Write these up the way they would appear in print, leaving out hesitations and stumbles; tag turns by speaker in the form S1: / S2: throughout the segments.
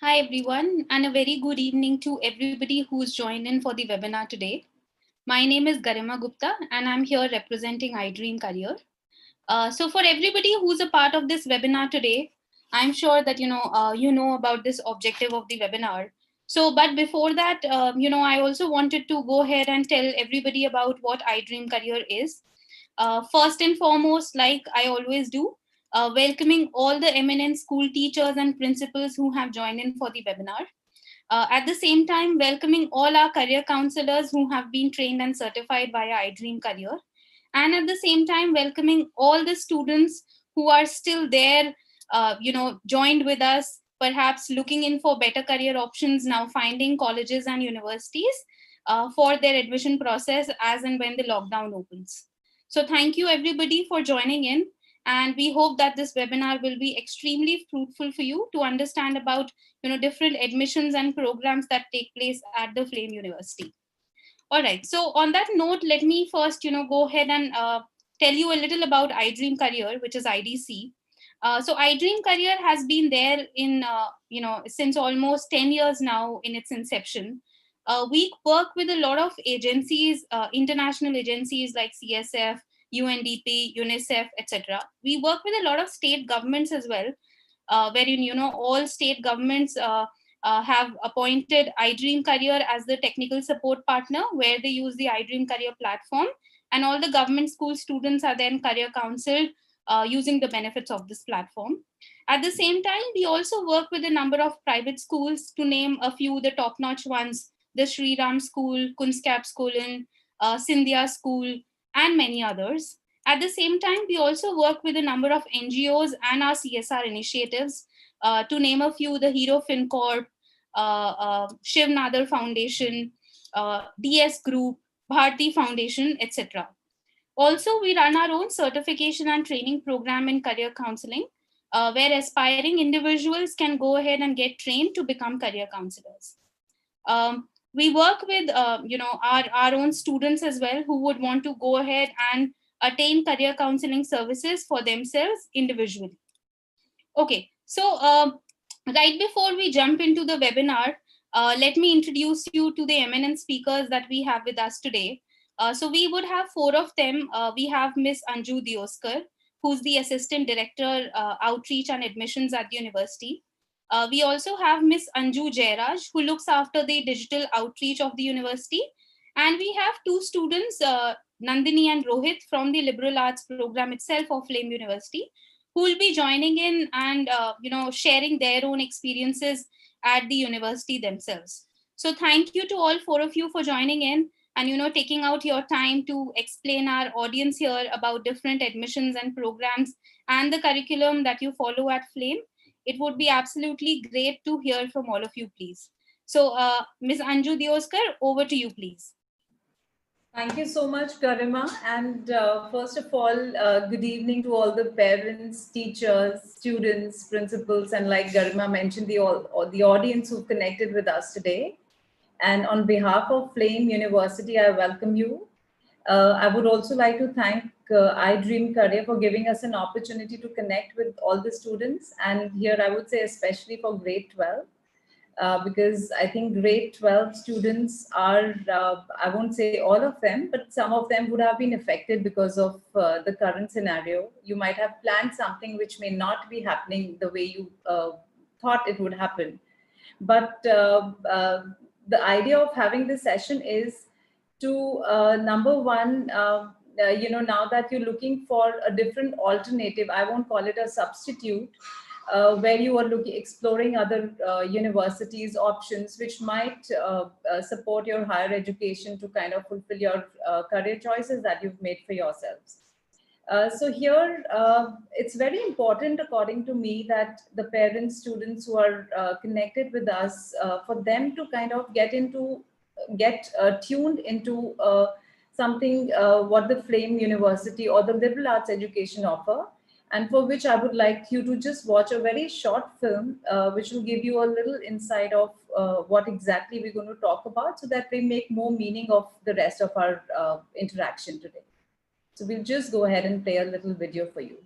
S1: Hi everyone, and a very good evening to everybody who's joined in for the webinar today. My name is Garima Gupta and I'm here representing iDream Career. So for everybody who's a part of this webinar today, I'm sure that you know about this objective of the webinar. So, but before that, I also wanted to go ahead and tell everybody about what iDream Career is. First and foremost, like I always do, welcoming all the eminent school teachers and principals who have joined in for the webinar. At the same time, welcoming all our career counselors who have been trained and certified via iDream Career. And at the same time, welcoming all the students who are still there, joined with us, perhaps looking in for better career options now, finding colleges and universities for their admission process as and when the lockdown opens. So thank you everybody for joining in. And we hope that this webinar will be extremely fruitful for you to understand about different admissions and programs that take place at the Flame University. All right, so on that note, let me first go ahead and tell you a little about iDream Career, which is IDC. So iDream Career has been there in since almost 10 years now in its inception. We work with a lot of agencies, international agencies like CSF, UNDP, UNICEF, etc. We work with a lot of state governments as well, wherein all state governments have appointed iDream Career as the technical support partner, where they use the iDream Career platform, and all the government school students are then career counseled using the benefits of this platform. At the same time, we also work with a number of private schools, to name a few, the top-notch ones: the Sri Ram School, Kunskap School, Sindhya School, and many others. At the same time, we also work with a number of NGOs and our CSR initiatives, to name a few: the Hero FinCorp, Shiv Nadar Foundation, DS Group, Bharti Foundation, etc. Also, we run our own certification and training program in career counseling, where aspiring individuals can go ahead and get trained to become career counselors. We work with our own students as well, who would want to go ahead and attain career counseling services for themselves individually. Okay, so right before we jump into the webinar, let me introduce you to the eminent speakers that we have with us today. So we would have four of them. We have Miss Anju Deoskar, who's the Assistant Director, Outreach and Admissions at the university. We also have Miss Anju Jairaj, who looks after the digital outreach of the university. And we have two students, Nandini and Rohit, from the liberal arts program itself of Flame University, who will be joining in and sharing their own experiences at the university themselves. So thank you to all four of you for joining in and taking out your time to explain our audience here about different admissions and programs and the curriculum that you follow at Flame. It would be absolutely great to hear from all of you, please. So Ms. Anju Deoskar, over to you, please.
S2: Thank you so much, Garima. And first of all, good evening to all the parents, teachers, students, principals, and like Garima mentioned, the audience who connected with us today. And on behalf of Flame University, I welcome you. I would also like to thank iDream Career for giving us an opportunity to connect with all the students. And here I would say especially for grade 12. Because I think grade 12 students are, I won't say all of them, but some of them would have been affected because of the current scenario. You might have planned something which may not be happening the way you thought it would happen. But the idea of having this session is to, number one, now that you're looking for a different alternative, I won't call it a substitute, where you are exploring other universities options which might support your higher education to kind of fulfill your career choices that you've made for yourselves. So here, it's very important, according to me, that the parents, students who are connected with us, for them to kind of get tuned into something what the Flame University or the liberal arts education offer, and for which I would like you to just watch a very short film, which will give you a little insight of what exactly we're going to talk about, so that we make more meaning of the rest of our interaction today. So we'll just go ahead and play a little video for you.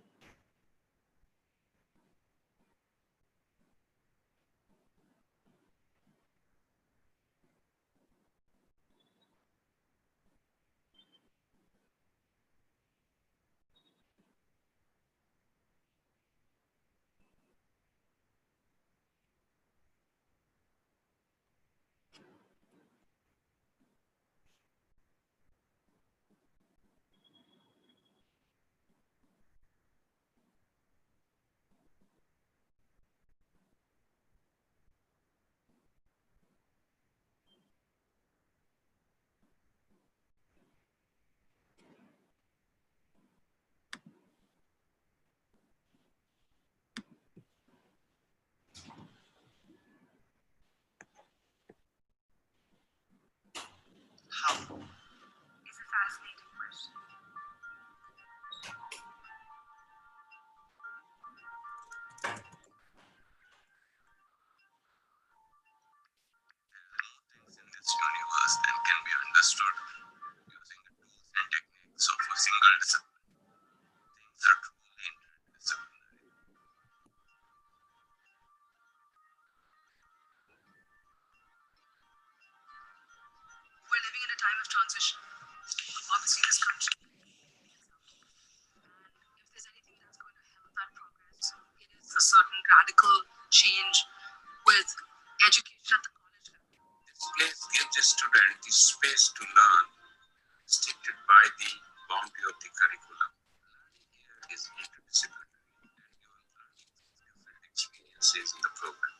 S2: fascinating question.
S3: Things in this universe and can be understood using the tools and techniques of a single discipline. Things are truly interdisciplinary.
S2: We're living in a time of transition. Obviously, this country, if there's anything that's going to help that progress, it is a certain radical change with education at the college level.
S3: This place gives the student the space to learn, restricted by the boundary of the curriculum. Learning here is interdisciplinary, and you will learn different experiences in the program.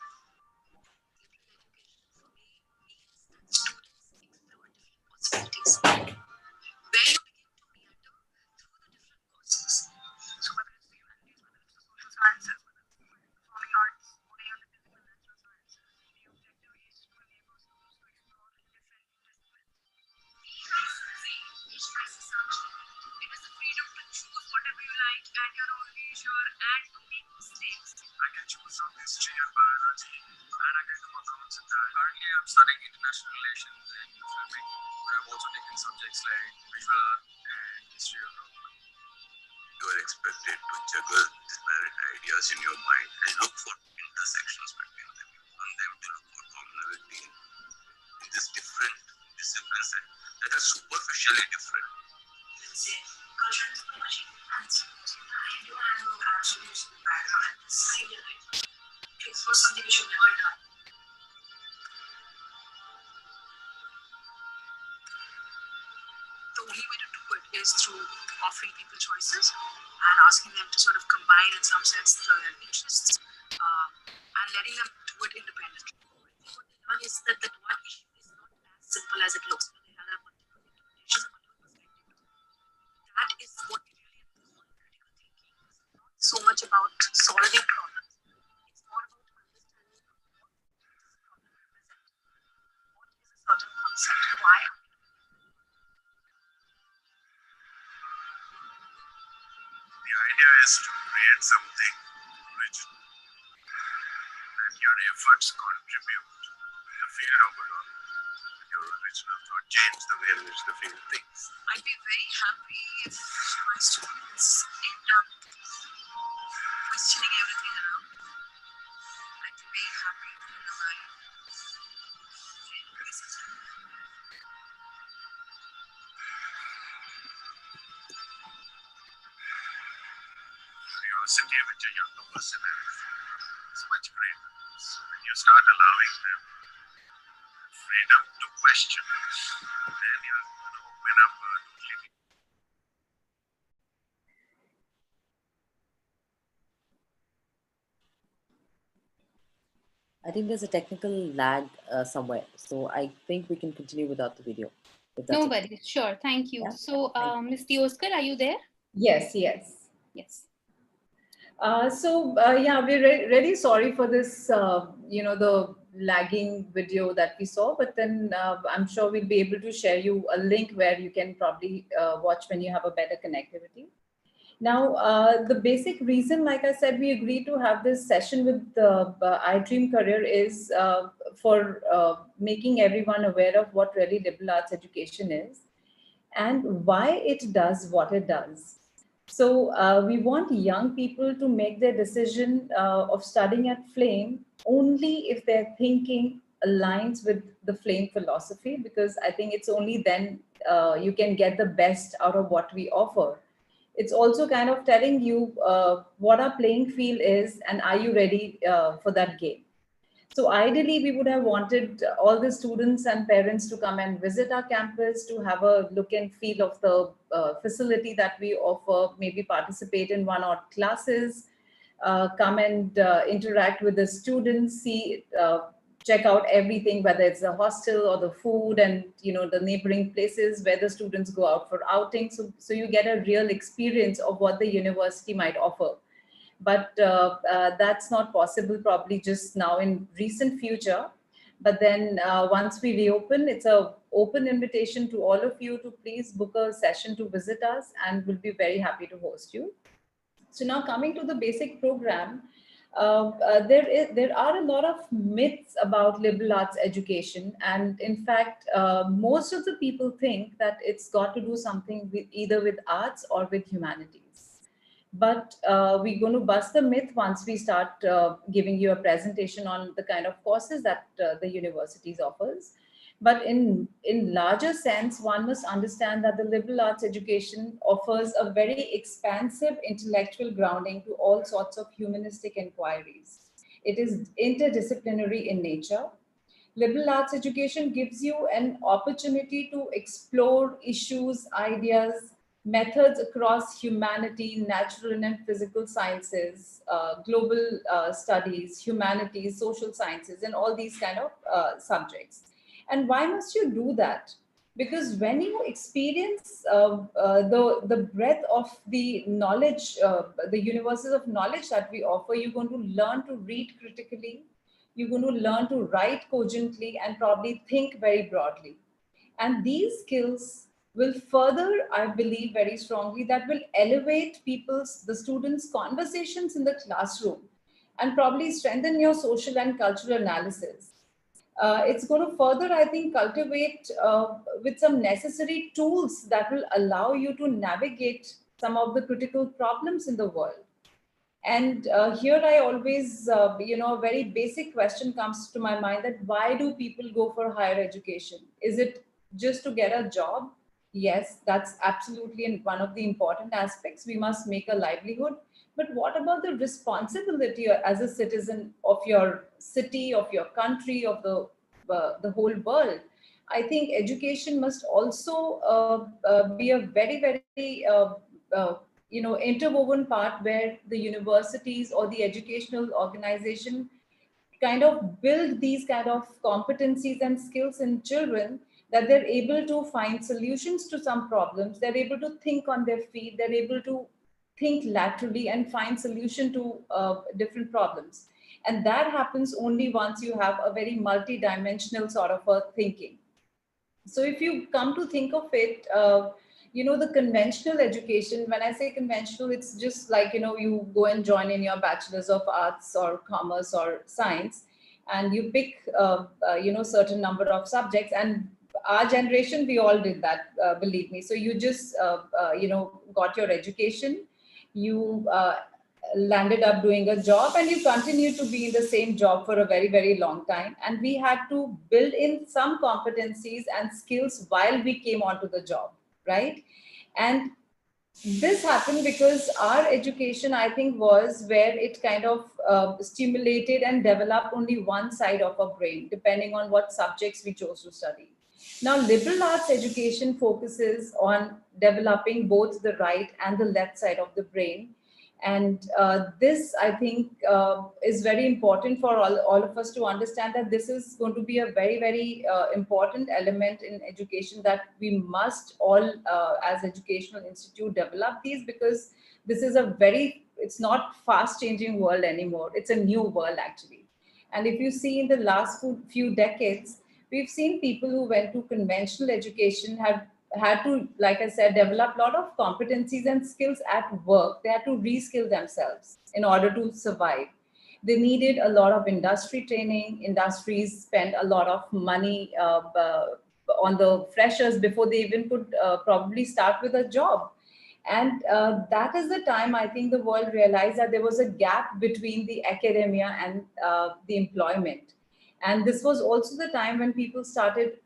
S2: Possibilities where you begin to meander through the different courses. So whether it's the humanities, whether it's the social sciences, whether it's the performing arts, or any other physical natural sciences, the objective is to enable students to explore different disciplines. It is the freedom to choose whatever you like at your own leisure and to make mistakes.
S3: I can choose from history or biology, and I can do accounts in that. Currently, I'm studying international relations and filmmaking, but I've also taken subjects like visual art and history of rock. You are expected to juggle disparate ideas in your mind and look for intersections between them. You want them to look for commonality in these different disciplines that are superficially different.
S2: Say cultural anthropology and psychology. I do have a bachelor's background and decided to explore something which I've never done. The only way to do it is through offering people choices and asking them to sort of combine in some sense their interests and letting them do it independently. What they learn is that one issue is not as simple as it looks. They have multiple interpretations and multiple perspectives. That is what really informs critical thinking. It's not so much about solving problems. It's more about understanding what does a problem represent. What is a certain concept? Why?
S3: The idea is to create something original, that your efforts contribute to the field of your original thought, change the way in which the field thinks.
S2: I'd be very happy if my students end up questioning everything around. I'd be very happy to
S3: Curiosity which a younger person has is much greater. So when you start allowing them freedom to question, then you're going to open up a totally.
S4: I think there's a technical lag somewhere, so I think we can continue without the video.
S1: No worries. Sure. Thank you.
S4: Yeah?
S1: So, Ms. Deoskar, are you there?
S2: Yes.
S1: Yes.
S2: Yeah, we're really sorry for this, the lagging video that we saw, but then I'm sure we'll be able to share you a link where you can probably watch when you have a better connectivity. Now, the basic reason, like I said, we agreed to have this session with iDream Career is for making everyone aware of what really liberal arts education is and why it does what it does. So we want young people to make their decision of studying at Flame only if their thinking aligns with the Flame philosophy, because I think it's only then you can get the best out of what we offer. It's also kind of telling you what our playing field is and are you ready for that game. So ideally, we would have wanted all the students and parents to come and visit our campus to have a look and feel of the facility that we offer, maybe participate in one or classes, come and interact with the students, see, check out everything, whether it's the hostel or the food and, the neighboring places where the students go out for outing. So you get a real experience of what the university might offer. But that's not possible probably just now in recent future. But then once we reopen, it's a open invitation to all of you to please book a session to visit us, and we'll be very happy to host you. So now coming to the basic program, there are a lot of myths about liberal arts education, and in fact, most of the people think that it's got to do something with either with arts or with humanities. But we're going to bust the myth once we start giving you a presentation on the kind of courses that the universities offers. But in larger sense, one must understand that the liberal arts education offers a very expansive intellectual grounding to all sorts of humanistic inquiries. It is interdisciplinary in nature. Liberal arts education gives you an opportunity to explore issues, ideas, methods across humanity, natural and physical sciences, global studies, humanities, social sciences, and all these kind of subjects. And why must you do that? Because when you experience the breadth of the knowledge, the universes of knowledge that we offer, you're going to learn to read critically, you're going to learn to write cogently, and probably think very broadly. And these skills will further, I believe very strongly, that will elevate the students' conversations in the classroom and probably strengthen your social and cultural analysis. It's going to further, I think, cultivate with some necessary tools that will allow you to navigate some of the critical problems in the world. And here I always, a very basic question comes to my mind, that why do people go for higher education? Is it just to get a job? Yes, that's absolutely one of the important aspects. We must make a livelihood. But what about the responsibility as a citizen of your city, of your country, of the whole world? I think education must also be a very, very interwoven part where the universities or the educational organization kind of build these kind of competencies and skills in children, that they're able to find solutions to some problems, they're able to think on their feet, they're able to think laterally and find solution to different problems. And that happens only once you have a very multi-dimensional sort of a thinking. So if you come to think of it, the conventional education, when I say conventional, it's just like, you go and join in your bachelor's of arts or commerce or science, and you pick, certain number of subjects. And our generation, we all did that, believe me. So you just, got your education, you landed up doing a job, and you continue to be in the same job for a very, very long time. And we had to build in some competencies and skills while we came onto the job, right? And this happened because our education, I think, was where it kind of stimulated and developed only one side of our brain, depending on what subjects we chose to study. Now, liberal arts education focuses on developing both the right and the left side of the brain. And this, I think, is very important for all of us to understand, that this is going to be a very, very important element in education, that we must all, as educational institute, develop these, because this is it's not fast changing world anymore. It's a new world, actually. And if you see in the last few decades, we've seen people who went to conventional education have had to, like I said, develop a lot of competencies and skills at work. They had to reskill themselves in order to survive. They needed a lot of industry training. Industries spent a lot of money on the freshers before they even could probably start with a job. And that is the time, I think, the world realized that there was a gap between the academia and the employment. And this was also the time when people started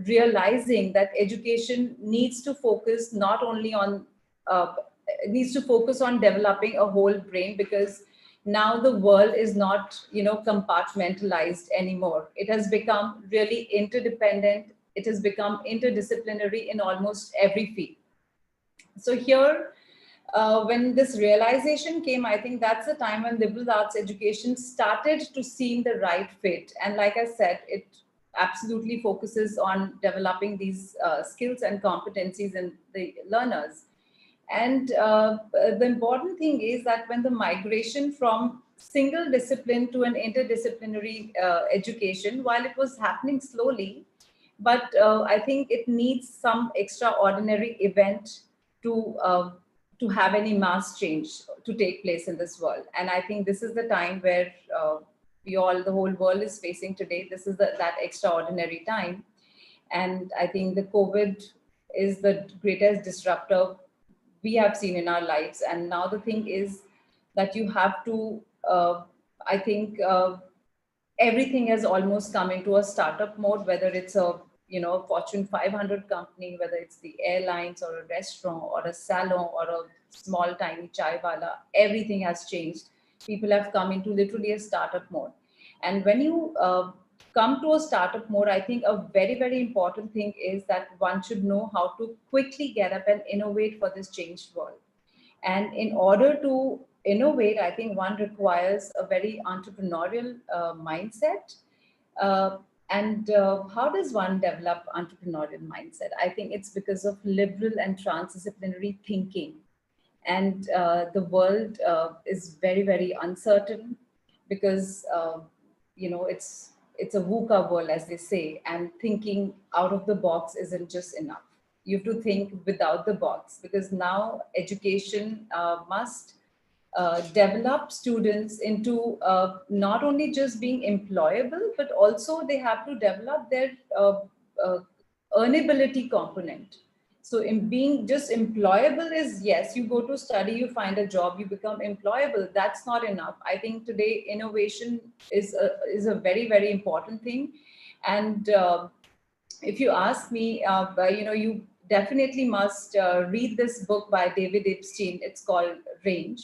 S2: realizing that education needs to focus not only on needs to focus on developing a whole brain, because now the world is not, compartmentalized anymore. It has become really interdependent. It has become interdisciplinary in almost every field. So here, when this realization came, I think that's the time when liberal arts education started to seem the right fit. And like I said, it absolutely focuses on developing these skills and competencies in the learners. And the important thing is that when the migration from single discipline to an interdisciplinary education, while it was happening slowly, but I think it needs some extraordinary event to uh, to have any mass change to take place in this world. And I think this is the time where the whole world is facing today. This is that extraordinary time, and I think the COVID is the greatest disruptor we have seen in our lives. And now the thing is that you have to, I think, everything has almost come into a startup mode, whether it's a Fortune 500 company, whether it's the airlines or a restaurant or a salon or a small tiny chai wala. Everything has changed. People have come into literally a startup mode. And when you come to a startup mode, I think a very, very important thing is that one should know how to quickly get up and innovate for this changed world. And in order to innovate, I think one requires a very entrepreneurial mindset. And how does one develop entrepreneurial mindset? I think it's because of liberal and transdisciplinary thinking. And the world is very, very uncertain because it's a VUCA world, as they say, and thinking out of the box isn't just enough. You have to think without the box, because now education must develop students into not only just being employable, but also they have to develop their uh, earnability component. So in being just employable is, yes, you go to study, you find a job, you become employable. That's not enough. I think today innovation is a very, very important thing. And if you ask me, you definitely must read this book by David Epstein. It's called Range.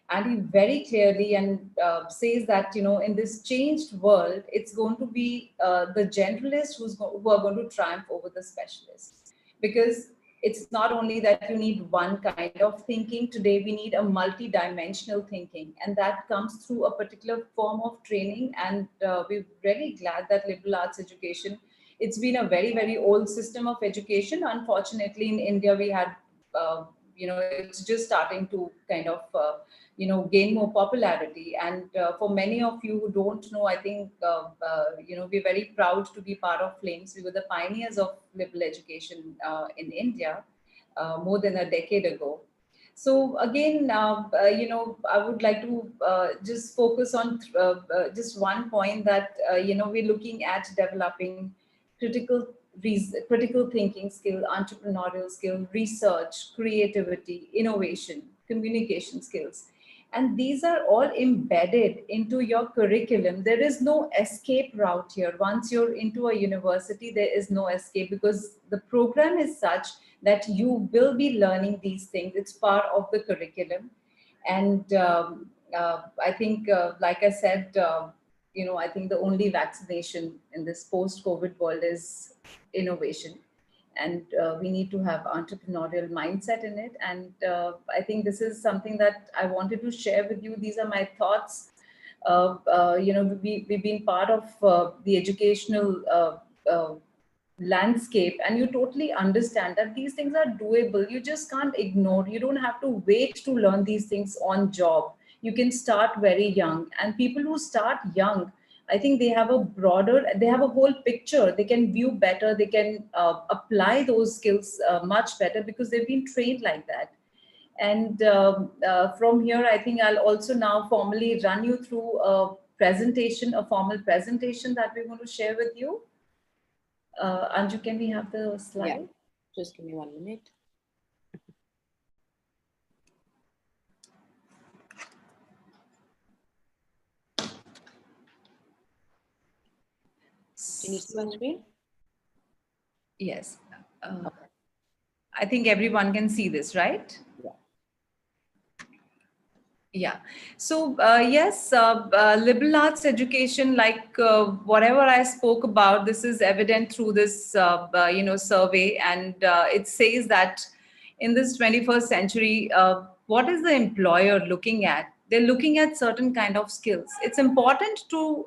S2: And he very clearly and says that, in this changed world, it's going to be the generalists who are going to triumph over the specialists. Because it's not only that you need one kind of thinking. Today, we need a multi-dimensional thinking. And that comes through a particular form of training. And we're really glad that liberal arts education, it's been a very, very old system of education. Unfortunately, in India, we had, it's just starting to kind of, gain more popularity. And for many of you who don't know, I think, we're very proud to be part of Flames. We were the pioneers of liberal education in India more than a decade ago. So again, I would like to just focus on just one point that, we're looking at developing critical thinking skill, entrepreneurial skill, research, creativity, innovation, communication skills. And these are all embedded into your curriculum. There is no escape route here. Once you're into a university, there is no escape, because the program is such that you will be learning these things. It's part of the curriculum. And I think, like I said, I think the only vaccination in this post-COVID world is innovation. And we need to have entrepreneurial mindset in it. And I think this is something that I wanted to share with you. These are my thoughts. We've been part of the educational landscape, and you totally understand that these things are doable. You just can't ignore. You don't have to wait to learn these things on job. You can start very young, and people who start young, I think they have a whole picture. They can view better. They can apply those skills much better, because they've been trained like that. And from here, I think I'll also now formally run you through a formal presentation that we're going to share with you. Anju, can we have the slide?
S4: Yeah, just give me 1 minute. Can you see my screen?
S2: Yes. I think everyone can see this, right?
S4: Yeah.
S2: Yeah. So yes, liberal arts education, like whatever I spoke about, this is evident through this survey, and it says that in this 21st century, what is the employer looking at? They're looking at certain kind of skills. It's important to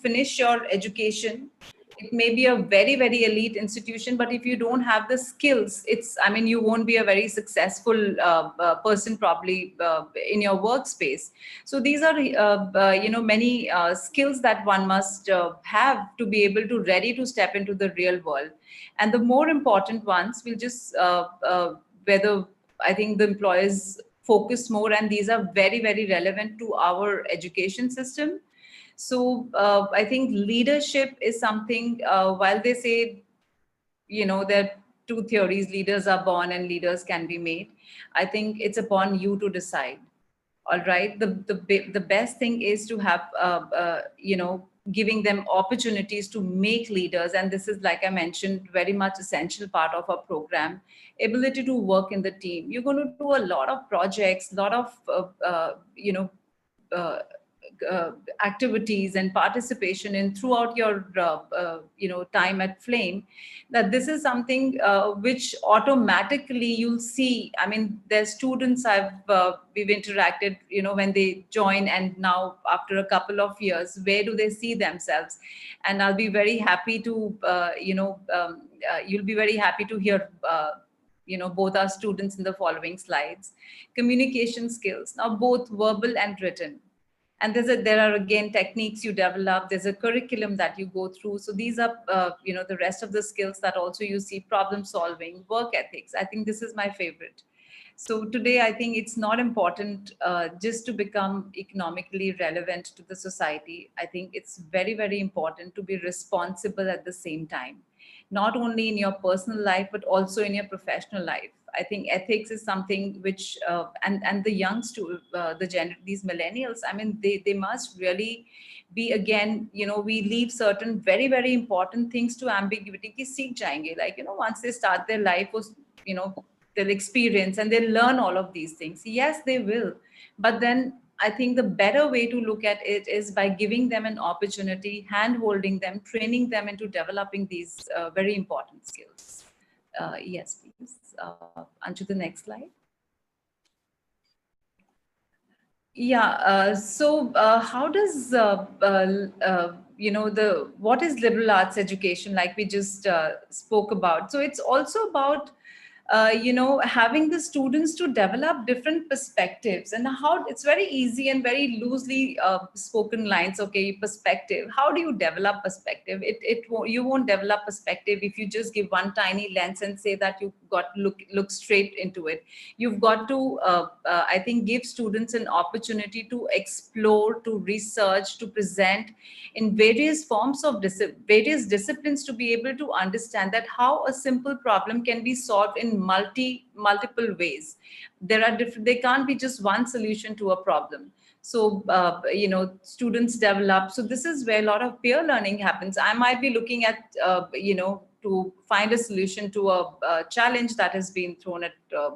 S2: finish your education it may be a very, very elite institution, but if you don't have the skills, I mean, you won't be a very successful person probably in your workspace. So these are, many skills that one must have to be able to ready to step into the real world. And the more important ones will just, whether I think the employers focus more, and these are very, very relevant to our education system. So I think leadership is something, while they say, there are two theories, leaders are born and leaders can be made. I think it's upon you to decide. All right. The best thing is to have, giving them opportunities to make leaders. And this is, like I mentioned, very much essential part of our program, ability to work in the team. You're going to do a lot of projects, a lot of, uh, activities and participation in throughout your time at Flame, that this is something which automatically you'll see. I mean, there's students we've interacted, when they join, and now after a couple of years, where do they see themselves? And I'll be very happy to you'll be very happy to hear both our students in the following slides. Communication skills, now both verbal and written. And there are again techniques you develop, there's a curriculum that you go through. So these are the rest of the skills that also you see: problem solving, work ethics. I think this is my favorite. So today I think it's not important just to become economically relevant to the society. I think it's very, very important to be responsible at the same time, not only in your personal life but also in your professional life. I think ethics is something which and the these millennials, I mean, they must really be, again, we leave certain very, very important things to ambiguity ki seekh jayenge, like, once they start their life, or they'll experience and they'll learn all of these things. Yes, they will. But then I think the better way to look at it is by giving them an opportunity, hand holding them, training them into developing these very important skills. Yes, please. Onto the next slide. Yeah. So how does what is liberal arts education? Like we just spoke about. So it's also about having the students to develop different perspectives, and how it's very easy and very loosely spoken lines. Okay, perspective. How do you develop perspective? You won't develop perspective if you just give one tiny lens and say that you've got to look straight into it. You've got to, I think, give students an opportunity to explore, to research, to present in various forms of various disciplines, to be able to understand that how a simple problem can be solved in multiple ways. There can't be just one solution to a problem. So students develop. So this is where a lot of peer learning happens. I might be looking at to find a solution to a challenge that has been thrown at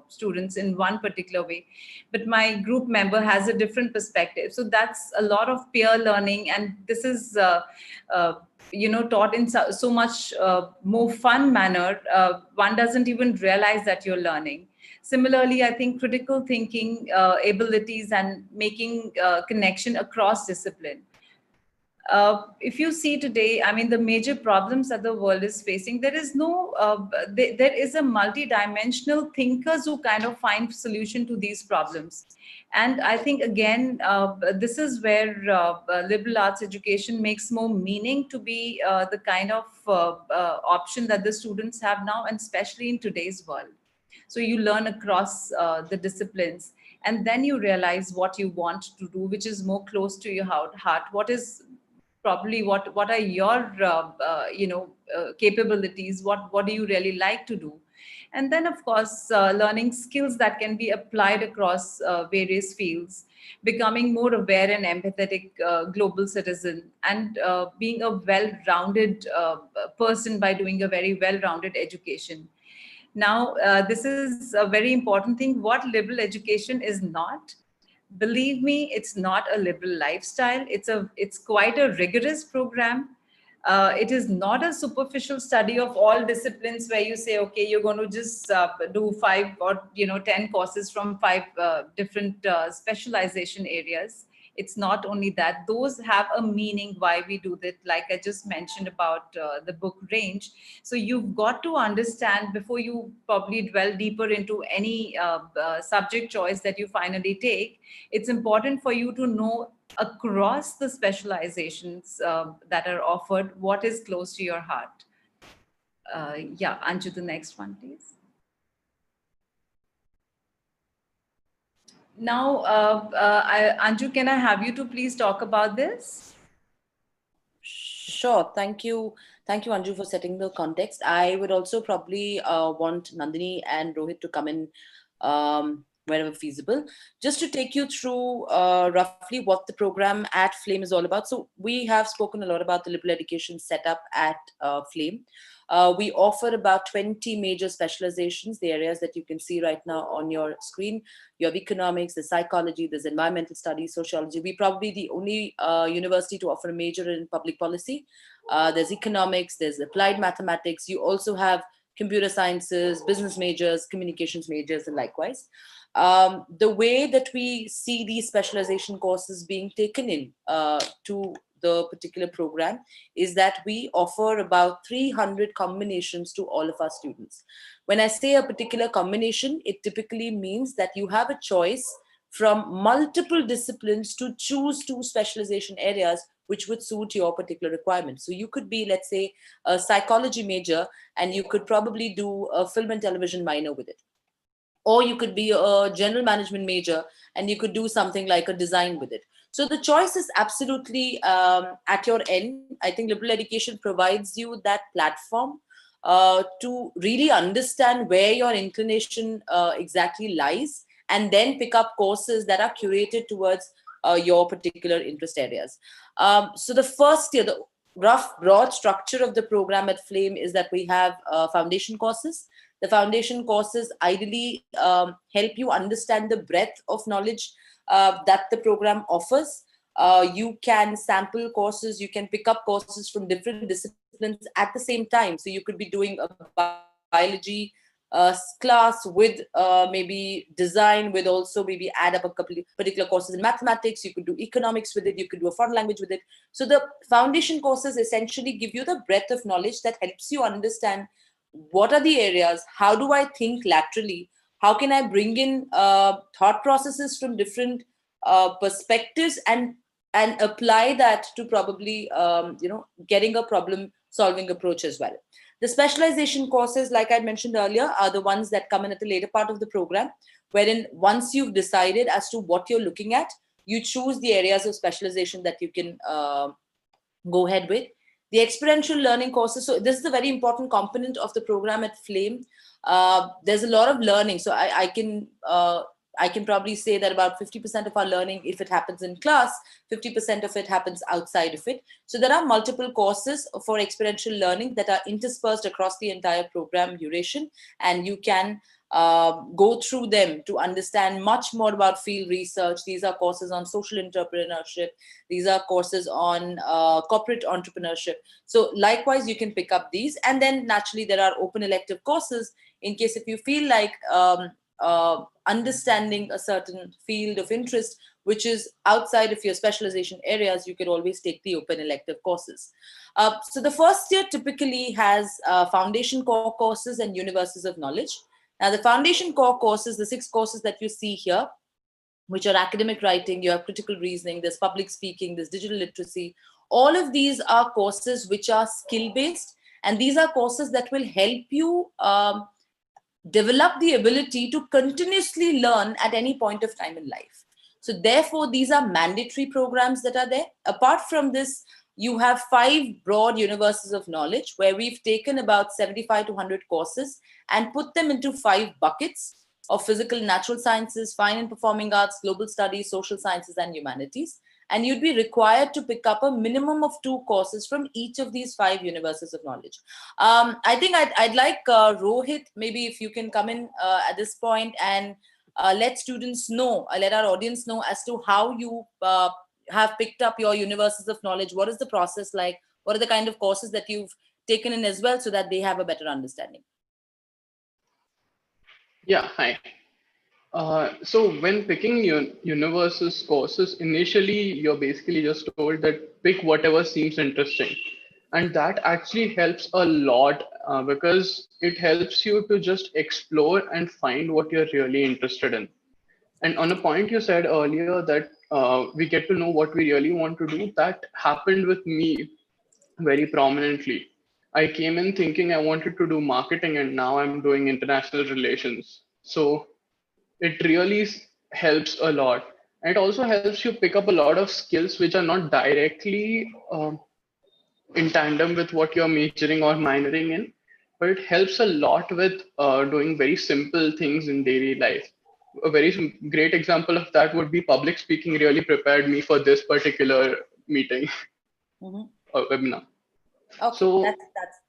S2: students in one particular way, but my group member has a different perspective. So that's a lot of peer learning, and this is taught in so much more fun manner. One doesn't even realize that you're learning. Similarly, I think critical thinking abilities and making connection across discipline. If you see today, I mean, the major problems that the world is facing, there is there is a multi-dimensional thinkers who kind of find solution to these problems. And I think, again, this is where liberal arts education makes more meaning to be the kind of option that the students have now, and especially in today's world. So you learn across the disciplines, and then you realize what you want to do, which is more close to your heart. What is probably what are your capabilities? What do you really like to do? And then, of course, learning skills that can be applied across various fields, becoming more aware and empathetic global citizen, and being a well-rounded person by doing a very well-rounded education. Now, this is a very important thing. What liberal education is not, believe me, it's not a liberal lifestyle. It's quite a rigorous program. It is not a superficial study of all disciplines where you say, okay, you're going to just do 5 or 10 courses from 5 different specialization areas. It's not only that, those have a meaning why we do that, like I just mentioned about the book range. So you've got to understand before you probably dwell deeper into any subject choice that you finally take. It's important for you to know across the specializations that are offered what is close to your heart. Yeah, Anju, the next one, please. Now, Anju, can I have you to please talk about this?
S4: Sure. Thank you, Anju, for setting the context. I would also probably want Nandini and Rohit to come in wherever feasible, just to take you through roughly what the program at Flame is all about. So we have spoken a lot about the liberal education setup at Flame. We offer about 20 major specializations, the areas that you can see right now on your screen. You have economics, there's psychology, there's environmental studies, sociology. We're probably the only university to offer a major in public policy. There's economics, there's applied mathematics. You also have computer sciences, business majors, communications majors, and likewise. The way that we see these specialization courses being taken in to the particular program is that we offer about 300 combinations to all of our students. When I say a particular combination, it typically means that you have a choice from multiple disciplines to choose two specialization areas which would suit your particular requirement. So you could be, let's say, a psychology major, and you could probably do a film and television minor with it. Or you could be a general management major and you could do something like a design with it. So the choice is absolutely at your end. I think liberal education provides you that platform to really understand where your inclination exactly lies, and then pick up courses that are curated towards your particular interest areas. So the first year, the rough broad structure of the program at Flame is that we have foundation courses. The foundation courses ideally help you understand the breadth of knowledge that the program offers. You can sample courses, you can pick up courses from different disciplines at the same time. So you could be doing a biology class with maybe design, with also maybe add up a couple of particular courses in mathematics. You could do economics with it, you could do a foreign language with it. So the foundation courses essentially give you the breadth of knowledge that helps you understand what are the areas, how do I think laterally, how can I bring in thought processes from different perspectives, and apply that to probably getting a problem solving approach as well. The specialization courses, like I mentioned earlier, are the ones that come in at the later part of the program, wherein once you've decided as to what you're looking at, you choose the areas of specialization that you can go ahead with. The experiential learning courses, so this is a very important component of the program at Flame. There's a lot of learning. So I can probably say that about 50% of our learning, if it happens in class, 50% of it happens outside of it. So there are multiple courses for experiential learning that are interspersed across the entire program duration, and you can go through them to understand much more about field research. These are courses on social entrepreneurship. These are courses on corporate entrepreneurship. So likewise, you can pick up these. And then naturally, there are open elective courses in case if you feel like understanding a certain field of interest, which is outside of your specialization areas, you could always take the open elective courses. So the first year typically has foundation core courses and universes of knowledge. Now, the foundation core courses, the 6 courses that you see here, which are academic writing, you have critical reasoning, there's public speaking, there's digital literacy. All of these are courses which are skill-based, and these are courses that will help you develop the ability to continuously learn at any point of time in life. So therefore, these are mandatory programs that are there. Apart from this, you have 5 broad universes of knowledge where we've taken about 75 to 100 courses and put them into 5 buckets of physical and natural sciences, fine and performing arts, global studies, social sciences, and humanities. And you'd be required to pick up a minimum of 2 courses from each of these 5 universes of knowledge. I think I'd like Rohit, maybe if you can come in at this point and let students know, let our audience know as to how you have picked up your universes of knowledge. What is the process like? What are the kind of courses that you've taken in as well, so that they have a better understanding?
S5: Yeah, hi. So when picking universes courses, initially you're basically just told that pick whatever seems interesting, and that actually helps a lot because it helps you to just explore and find what you're really interested in. And on a point you said earlier that we get to know what we really want to do, that happened with me very prominently. I came in thinking I wanted to do marketing, and now I'm doing international relations. So it really helps a lot. And it also helps you pick up a lot of skills which are not directly in tandem with what you're majoring or minoring in, but it helps a lot with doing very simple things in daily life. A very great example of that would be public speaking really prepared me for this particular meeting
S4: Mhm.
S5: or webinar.
S4: Okay,
S5: So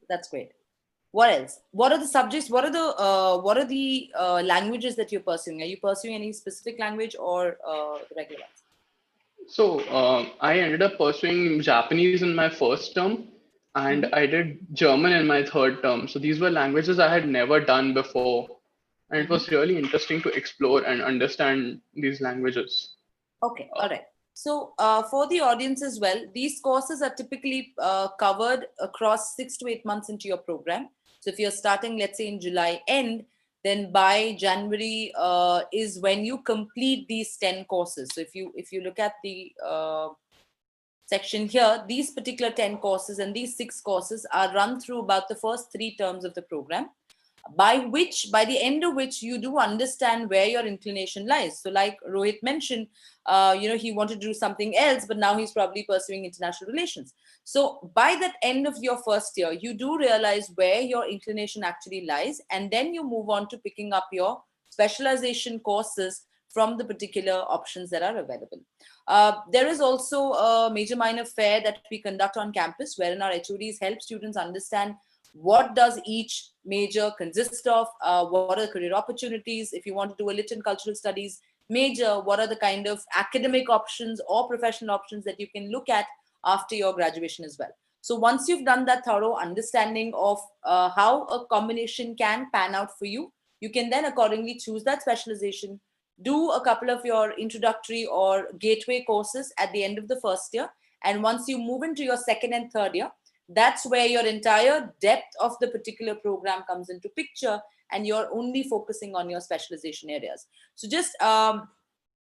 S4: that's great. What else? What are the subjects? What are the languages that you're pursuing? Are you pursuing any specific language or the regular ones?
S5: I ended up pursuing Japanese in my first term, and
S4: Mhm.
S5: I did German in my third term. So these were languages I had never done before, and it
S4: Mhm.
S5: was really interesting to explore and understand these languages.
S4: Okay,
S5: Uh,
S4: all right. So, for the audience as well, these courses are typically covered across 6 to 8 months into your program. So, if you're starting, let's say in July end, then by January is when you complete these 10 courses. So, if you look at the section here, these particular 10 courses and these 6 courses are run through about the first 3 terms of the program, by the end of which you do understand where your inclination lies. So like Rohit mentioned, he wanted to do something else, but now he's probably pursuing international relations. So by that end of your first year, you do realize where your inclination actually lies, and then you move on to picking up your specialization courses from the particular options that are available. There is also a major minor fair that we conduct on campus, wherein our HODs help students understand what does each major consist of, what are the career opportunities. If you want to do a lit and cultural studies major, what are the kind of academic options or professional options that you can look at after your graduation as well. So once you've done that thorough understanding of how a combination can pan out for you, you can then accordingly choose that specialization, do a couple of your introductory or gateway courses at the end of the first year, and once you move into your second and third year, that's where your entire depth of the particular program comes into picture, and you're only focusing on your specialization areas. So just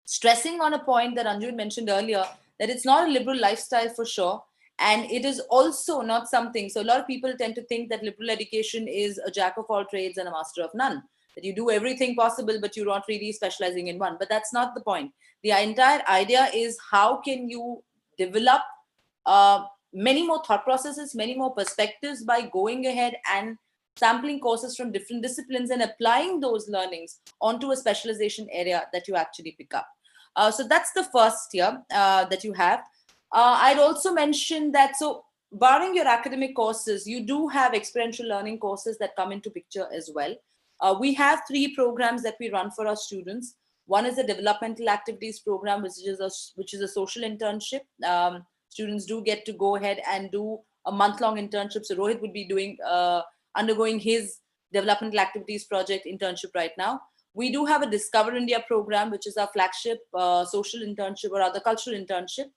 S4: stressing on a point that Anju mentioned earlier, that it's not a liberal lifestyle for sure, and it is also not something. So a lot of people tend to think that liberal education is a jack of all trades and a master of none, that you do everything possible but you're not really specializing in one. But that's not the point. The entire idea is how can you develop uh, many more thought processes, many more perspectives by going ahead and sampling courses from different disciplines and applying those learnings onto a specialization area that you actually pick up. So that's the first year that you have. I'd also mention that, so barring your academic courses, you do have experiential learning courses that come into picture as well. We have 3 programs that we run for our students. One is a developmental activities program, which is a social internship. Students do get to go ahead and do a month-long internship. So Rohit would be doing undergoing his developmental activities project internship right now. We do have a Discover India program, which is our flagship social internship or other cultural internship,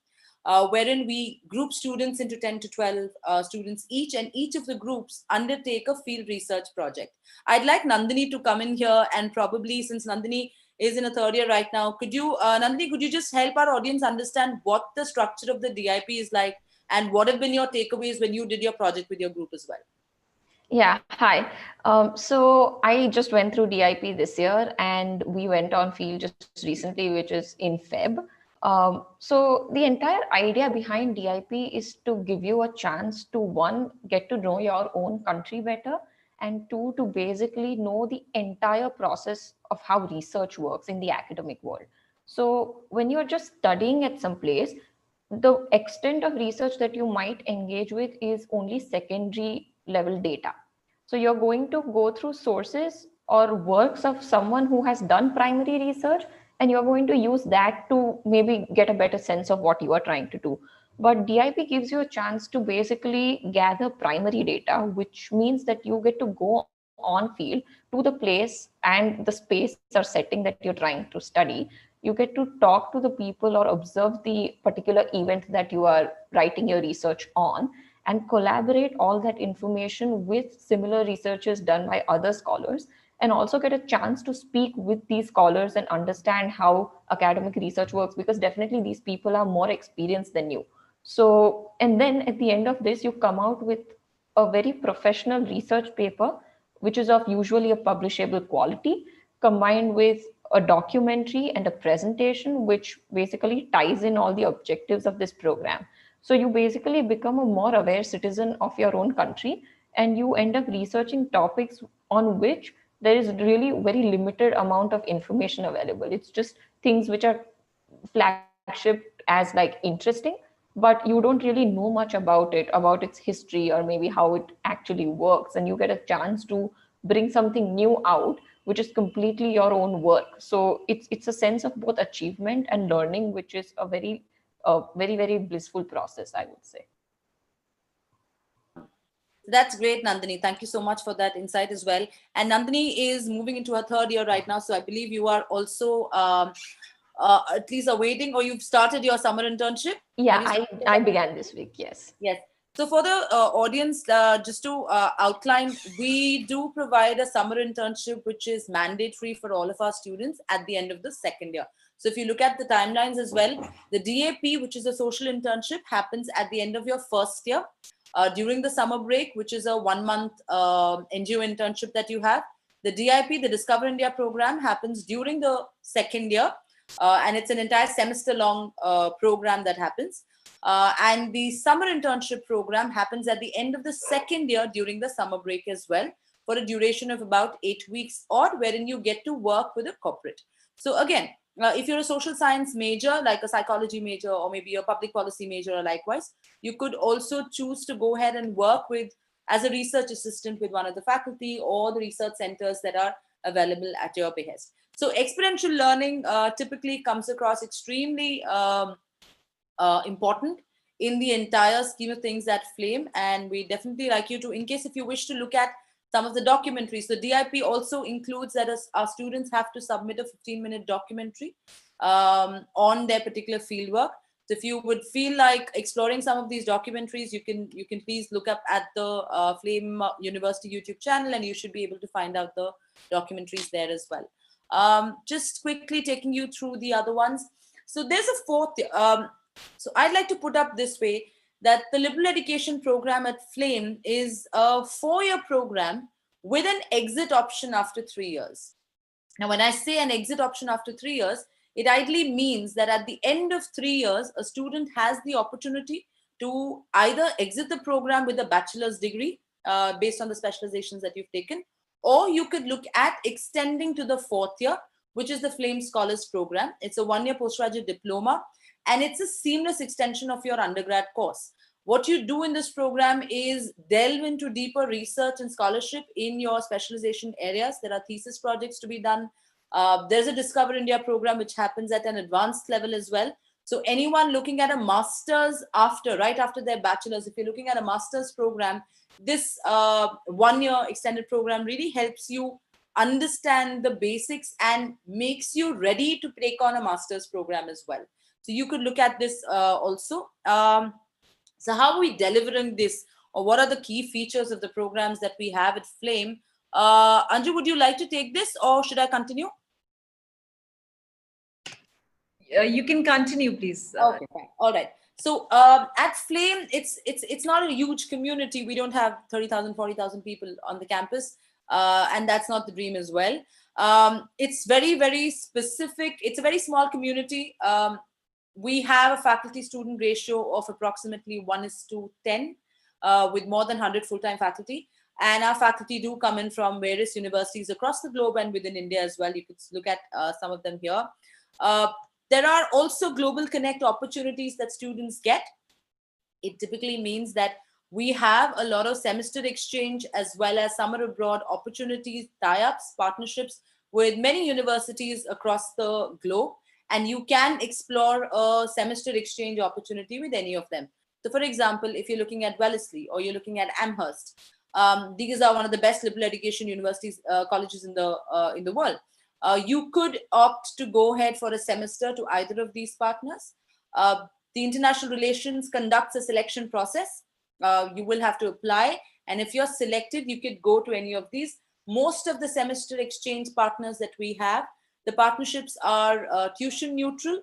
S4: wherein we group students into 10 to 12 students each, and each of the groups undertake a field research project. I'd like Nandini to come in here, and probably, since Nandini is in a third year right now, Nandini, could you just help our audience understand what the structure of the DIP is like, and what have been your takeaways when you did your project with your group as well?
S6: Yeah, hi. So I just went through DIP this year, and we went on field just recently, which is in Feb. So the entire idea behind DIP is to give you a chance to, one, get to know your own country better, and two, to basically know the entire process of how research works in the academic world. So when you're just studying at some place, the extent of research that you might engage with is only secondary level data. So you're going to go through sources or works of someone who has done primary research, and you're going to use that to maybe get a better sense of what you are trying to do. But DIP gives you a chance to basically gather primary data, which means that you get to go on on field to the place and the space or setting that you're trying to study. You get to talk to the people or observe the particular event that you are writing your research on, and collaborate all that information with similar researches done by other scholars, and also get a chance to speak with these scholars and understand how academic research works, because definitely these people are more experienced than you. So, and then at the end of this, you come out with a very professional research paper, which is of usually a publishable quality, combined with a documentary and a presentation, which basically ties in all the objectives of this program. So you basically become a more aware citizen of your own country, and you end up researching topics on which there is really very limited amount of information available. It's just things which are flagship as like interesting, but you don't really know much about it, about its history, or maybe how it actually works, and you get a chance to bring something new out which is completely your own work. So it's a sense of both achievement and learning, which is a very blissful process, I would say.
S4: That's great, Nandini. Thank you so much for that insight as well. And Nandini is moving into her third year right now, so I believe you are also at least awaiting, or you've started your summer internship.
S6: Yeah, I began this week. Yes.
S4: Yes. So for the audience, just to outline, we do provide a summer internship, which is mandatory for all of our students at the end of the second year. So if you look at the timelines as well, the DAP, which is a social internship, happens at the end of your first year during the summer break, which is a 1-month NGO internship that you have. The DIP, the Discover India program, happens during the second year, and it's an entire semester long program that happens. And the summer internship program happens at the end of the second year during the summer break as well, for a duration of about 8 weeks odd, wherein you get to work with a corporate. So again, if you're a social science major, like a psychology major, or maybe a public policy major, or likewise, you could also choose to go ahead and work with as a research assistant with one of the faculty or the research centers that are available at your behest. So experiential learning typically comes across extremely important in the entire scheme of things at Flame, and we definitely like you to, in case if you wish to look at some of the documentaries. So DIP also includes that our students have to submit a 15-minute documentary on their particular fieldwork. So if you would feel like exploring some of these documentaries, you can please look up at the Flame University YouTube channel, and you should be able to find out the documentaries there as well. Just quickly taking you through the other ones. So there's a fourth. So I'd like to put up this way, that the liberal education program at Flame is a 4-year program with an exit option after 3 years. Now, when I say an exit option after 3 years, it ideally means that at the end of 3 years, a student has the opportunity to either exit the program with a bachelor's degree based on the specializations that you've taken, or you could look at extending to the 4th year, which is the Flame Scholars Program. It's a 1-year postgraduate diploma, and it's a seamless extension of your undergrad course. What you do in this program is delve into deeper research and scholarship in your specialization areas. There are thesis projects to be done. There's a Discover India program which happens at an advanced level as well. So anyone looking at a master's right after their bachelor's, if you're looking at a master's program, this 1-year extended program really helps you understand the basics and makes you ready to take on a master's program as well. So you could look at this also. So how are we delivering this, or what are the key features of the programs that we have at Flame? Anju, would you like to take this, or should I continue?
S2: You can continue, please.
S4: Okay, fine. All right. So at Flame, it's not a huge community. We don't have 30,000, 40,000 people on the campus, and that's not the dream as well. It's very specific. It's a very small community. We have a faculty-student ratio of approximately 1:10, with more than 100 full-time faculty. And our faculty do come in from various universities across the globe and within India as well. You could look at some of them here. There are also Global Connect opportunities that students get. It typically means that we have a lot of semester exchange as well as summer abroad opportunities, tie-ups, partnerships with many universities across the globe. And you can explore a semester exchange opportunity with any of them. So for example, if you're looking at Wellesley or you're looking at Amherst, These are one of the best liberal education universities, colleges in the world. You could opt to go ahead for a semester to either of these partners. The international relations conducts a selection process. You will have to apply, and if you're selected, you could go to any of these. Most of the semester exchange partners that we have, the partnerships are tuition neutral,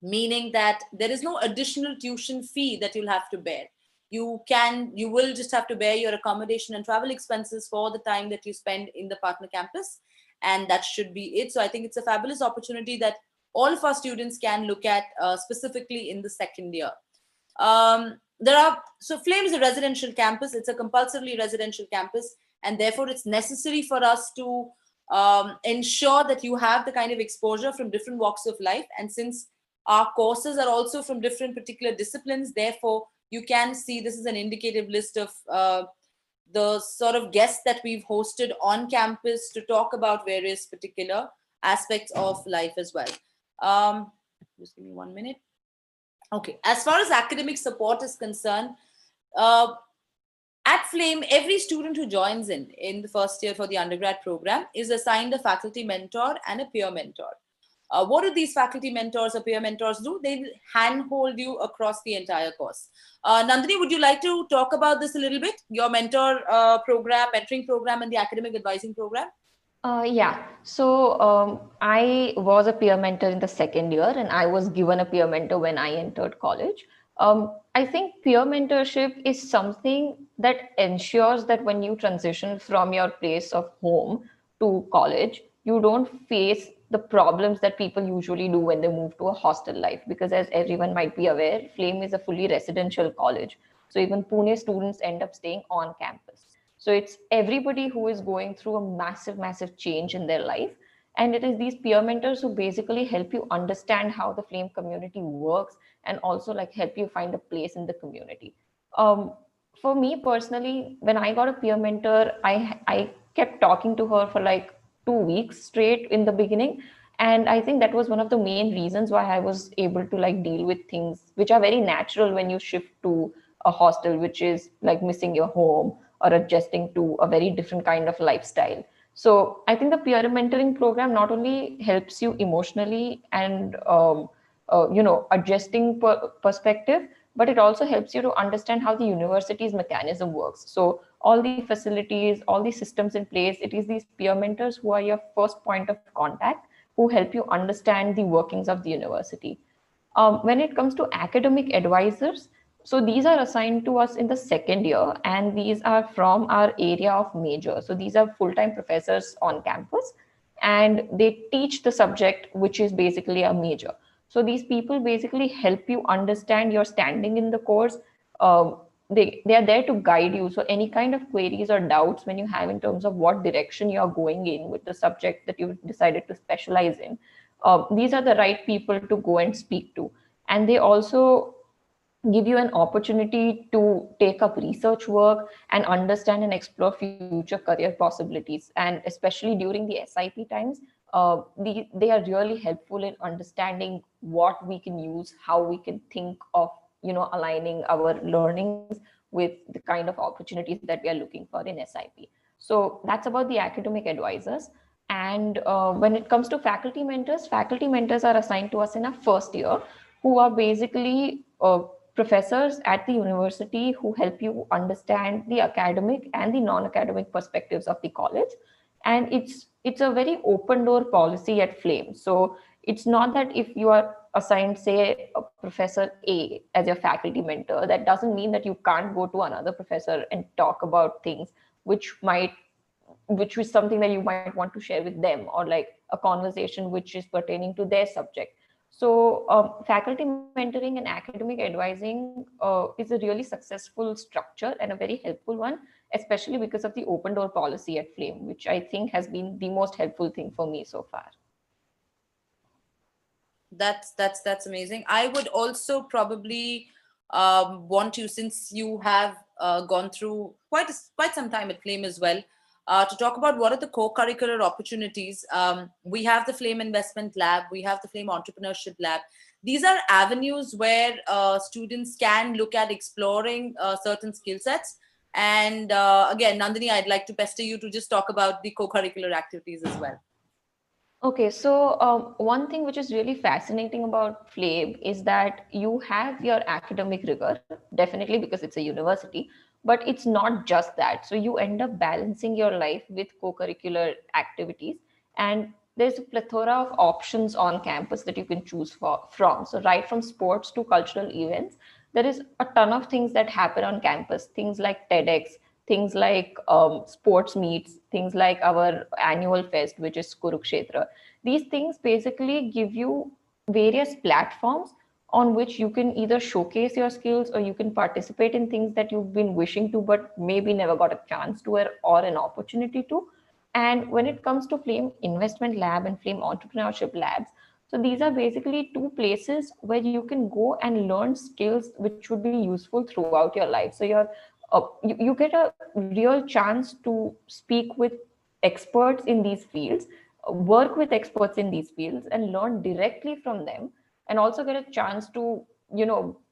S4: meaning that there is no additional tuition fee that you'll have to bear. You will just have to bear your accommodation and travel expenses for the time that you spend in the partner campus, and that should be it. So I think it's a fabulous opportunity that all of our students can look at, specifically in the second year. So Flame is a residential campus. It's a compulsorily residential campus, and therefore it's necessary for us to ensure that you have the kind of exposure from different walks of life. And since our courses are also from different particular disciplines, therefore you can see this is an indicative list of the sort of guests that we've hosted on campus to talk about various particular aspects of life as well. Just give me 1 minute. Okay, as far as academic support is concerned, at Flame, every student who joins in the first year for the undergrad program is assigned a faculty mentor and a peer mentor. What do these faculty mentors or peer mentors do? They handhold you across the entire course. Nandini, would you like to talk about this a little bit? Your mentoring program, and the academic advising program?
S6: Yeah. So I was a peer mentor in the second year, and I was given a peer mentor when I entered college. I think peer mentorship is something that ensures that when you transition from your place of home to college, you don't face the problems that people usually do when they move to a hostel life. Because as everyone might be aware, Flame is a fully residential college. So even Pune students end up staying on campus. So it's everybody who is going through a massive, massive change in their life. And it is these peer mentors who basically help you understand how the Flame community works, and also like help you find a place in the community. For me personally, when I got a peer mentor, I kept talking to her for like 2 weeks straight in the beginning. And I think that was one of the main reasons why I was able to like deal with things which are very natural when you shift to a hostel, which is like missing your home or adjusting to a very different kind of lifestyle. So I think the peer mentoring program not only helps you emotionally and adjusting perspective, but it also helps you to understand how the university's mechanism works. So all the facilities, all the systems in place, it is these peer mentors who are your first point of contact, who help you understand the workings of the university. When it comes to academic advisors, so these are assigned to us in the second year, and these are from our area of major. So these are full-time professors on campus, and they teach the subject, which is basically a major. So these people basically help you understand your standing in the course. They are there to guide you. So any kind of queries or doubts when you have in terms of what direction you are going in with the subject that you've decided to specialize in, these are the right people to go and speak to. And they also give you an opportunity to take up research work and understand and explore future career possibilities. And especially during the SIP times, they are really helpful in understanding what we can use, how we can think of aligning our learnings with the kind of opportunities that we are looking for in SIP. So that's about the academic advisors. And when it comes to faculty mentors are assigned to us in our first year, who are basically professors at the university who help you understand the academic and the non-academic perspectives of the college. And it's a very open door policy at Flame. So it's not that if you are assigned, say, a professor A as your faculty mentor, that doesn't mean that you can't go to another professor and talk about things which is something that you might want to share with them, or like a conversation which is pertaining to their subject. So faculty mentoring and academic advising is a really successful structure and a very helpful one, especially because of the open door policy at Flame, which I think has been the most helpful thing for me so far.
S4: That's amazing. I would also probably want to, since you have gone through quite some time at Flame as well, to talk about what are the co-curricular opportunities. We have the Flame Investment Lab, we have the Flame Entrepreneurship Lab. These are avenues where students can look at exploring certain skill sets. And again, Nandini, I'd like to pester you to just talk about the co-curricular activities as well.
S6: Okay, so one thing which is really fascinating about FLABE is that you have your academic rigor, definitely because it's a university, but it's not just that. So you end up balancing your life with co-curricular activities, and there's a plethora of options on campus that you can choose from. So right from sports to cultural events, there is a ton of things that happen on campus, things like TEDx, things like sports meets, things like our annual fest, which is Kurukshetra. These things basically give you various platforms on which you can either showcase your skills or you can participate in things that you've been wishing to but maybe never got a chance to or an opportunity to. And when it comes to Flame Investment Lab and Flame Entrepreneurship Labs, so these are basically two places where you can go and learn skills which would be useful throughout your life. So you get a real chance to speak with experts in these fields, work with experts in these fields, and learn directly from them, and also get a chance to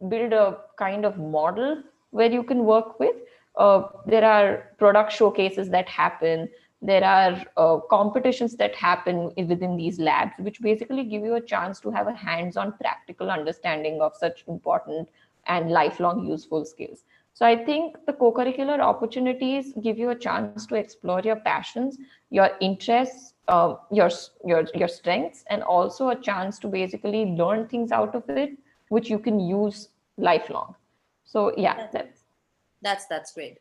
S6: build a kind of model where you can work with. There are product showcases that happen. There are competitions that happen within these labs, which basically give you a chance to have a hands-on practical understanding of such important and lifelong useful skills. So I think the co-curricular opportunities give you a chance to explore your passions, your interests, your strengths, and also a chance to basically learn things out of it, which you can use lifelong. So yeah,
S4: That's great.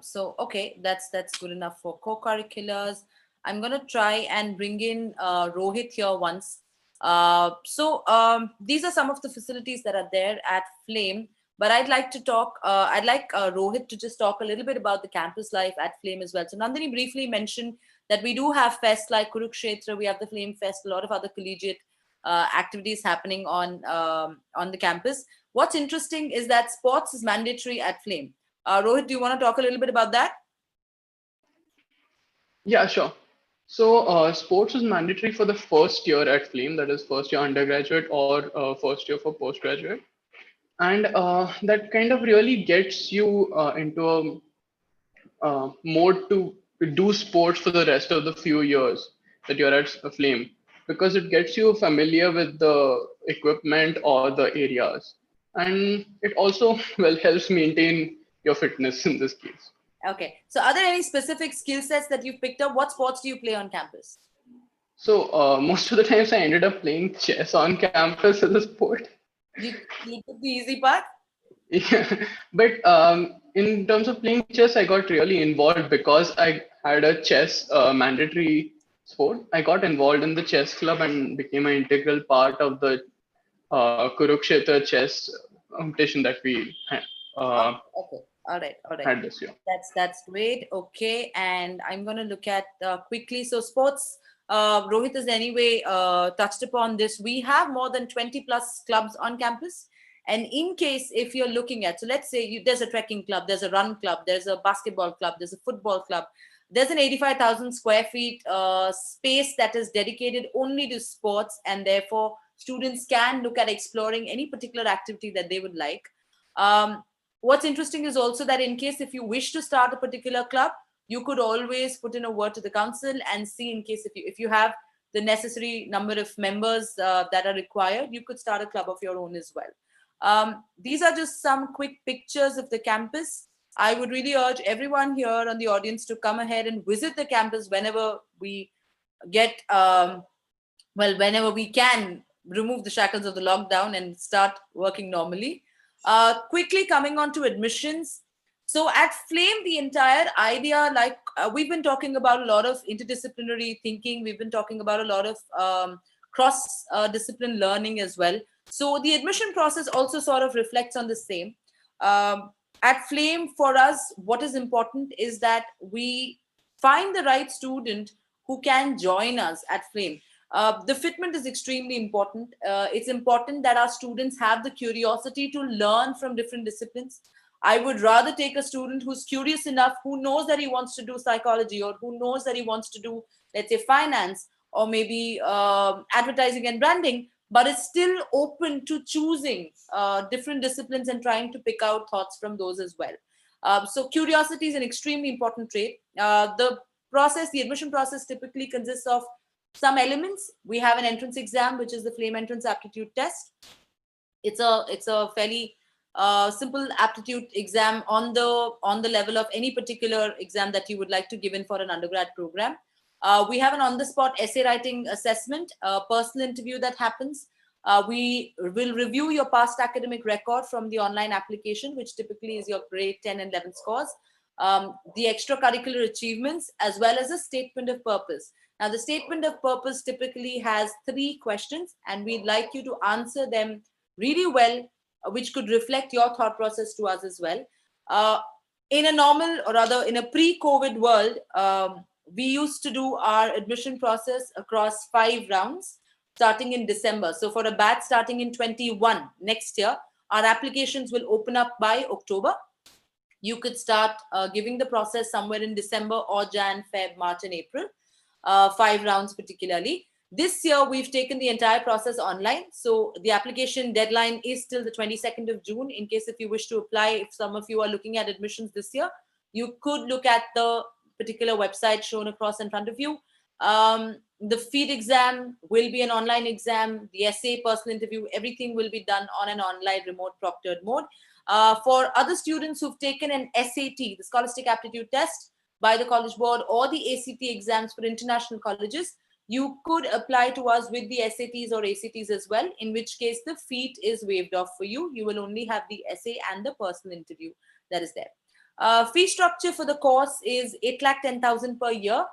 S4: So okay, that's good enough for co-curriculars. I'm gonna try and bring in Rohit here once. These are some of the facilities that are there at Flame. But I'd like to talk. I'd like Rohit to just talk a little bit about the campus life at Flame as well. So Nandini briefly mentioned that we do have fests like Kurukshetra. We have the Flame Fest. A lot of other collegiate activities happening on the campus. What's interesting is that sports is mandatory at Flame. Rohit, do you want to talk a little bit about that?
S5: Yeah, sure. So, sports is mandatory for the first year at Flame, that is first year undergraduate or first year for postgraduate. And that kind of really gets you into a mode to do sports for the rest of the few years that you're at Flame, because it gets you familiar with the equipment or the areas. And it also, well, helps maintain your fitness in this case.
S4: Okay. So are there any specific skill sets that you've picked up? What sports do you play on campus?
S5: So most of the times I ended up playing chess on campus as a sport.
S4: You took the easy part?
S5: Yeah. But in terms of playing chess, I got really involved because I had a chess mandatory sport. I got involved in the chess club and became an integral part of the Kurukshetra chess competition that we
S4: Okay. All right.
S5: had this year.
S4: That's great. Okay, and I'm going to look at quickly. So sports. Rohit has anyway touched upon this. We have more than 20 plus clubs on campus. And in case if you're looking at, so let's say there's a trekking club, there's a run club, there's a basketball club, there's a football club, there's an 85,000 square feet space that is dedicated only to sports, and therefore students can look at exploring any particular activity that they would like. What's interesting is also that in case if you wish to start a particular club, you could always put in a word to the council and see in case if you have the necessary number of members that are required, you could start a club of your own as well. These are just some quick pictures of the campus. I would really urge everyone here on the audience to come ahead and visit the campus whenever we get, whenever we can remove the shackles of the lockdown and start working normally. Quickly coming on to admissions. So at Flame, the entire idea, like we've been talking about a lot of interdisciplinary thinking. We've been talking about a lot of cross-discipline learning as well. So the admission process also sort of reflects on the same. At Flame, for us, what is important is that we find the right student who can join us at Flame. The fitment is extremely important. It's important that our students have the curiosity to learn from different disciplines. I would rather take a student who's curious enough, who knows that he wants to do psychology, or who knows that he wants to do, let's say, finance, or maybe advertising and branding, but is still open to choosing different disciplines and trying to pick out thoughts from those as well. So curiosity is an extremely important trait. The admission process typically consists of some elements. We have an entrance exam, which is the flame entrance aptitude test. It's a fairly simple aptitude exam on the level of any particular exam that you would like to give in for an undergrad program. We have an on-the-spot essay writing assessment, a personal interview that happens. We will review your past academic record from the online application, which typically is your grade 10 and 11 scores, the extracurricular achievements, as well as a statement of purpose. Now, the statement of purpose typically has 3 questions, and we'd like you to answer them really well, which could reflect your thought process to us as well. In a normal, or rather in a pre-COVID world, we used to do our admission process across 5 rounds starting in December. So for a batch starting in 21 next year, our applications will open up by October. You could start giving the process somewhere in December or Jan, Feb, March and April, 5 rounds particularly. This year, we've taken the entire process online. So the application deadline is till the 22nd of June. In case if you wish to apply, if some of you are looking at admissions this year, you could look at the particular website shown across in front of you. The feed exam will be an online exam. The essay, personal interview, everything will be done on an online remote proctored mode. For other students who've taken an SAT, the Scholastic Aptitude Test by the College Board, or the ACT exams for international colleges, you could apply to us with the SATs or ACTs as well, in which case the feed is waived off for you. You will only have the essay and the personal interview that is there. Fee structure for the course is 8,10,000 per year.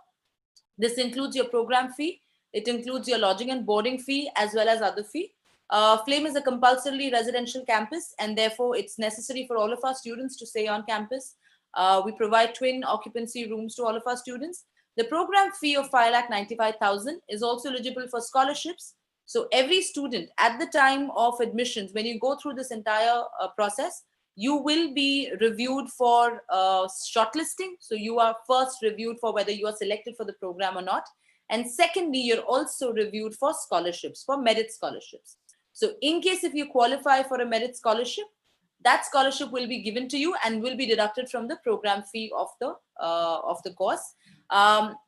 S4: This includes your program fee. It includes your lodging and boarding fee as well as other fee. Flame is a compulsorily residential campus, and therefore it's necessary for all of our students to stay on campus. We provide twin occupancy rooms to all of our students. The program fee of 5,95,000 is also eligible for scholarships. So every student at the time of admissions, when you go through this entire process, you will be reviewed for shortlisting. So you are first reviewed for whether you are selected for the program or not. And secondly, you're also reviewed for scholarships, for merit scholarships. So in case if you qualify for a merit scholarship, that scholarship will be given to you and will be deducted from the program fee of the course.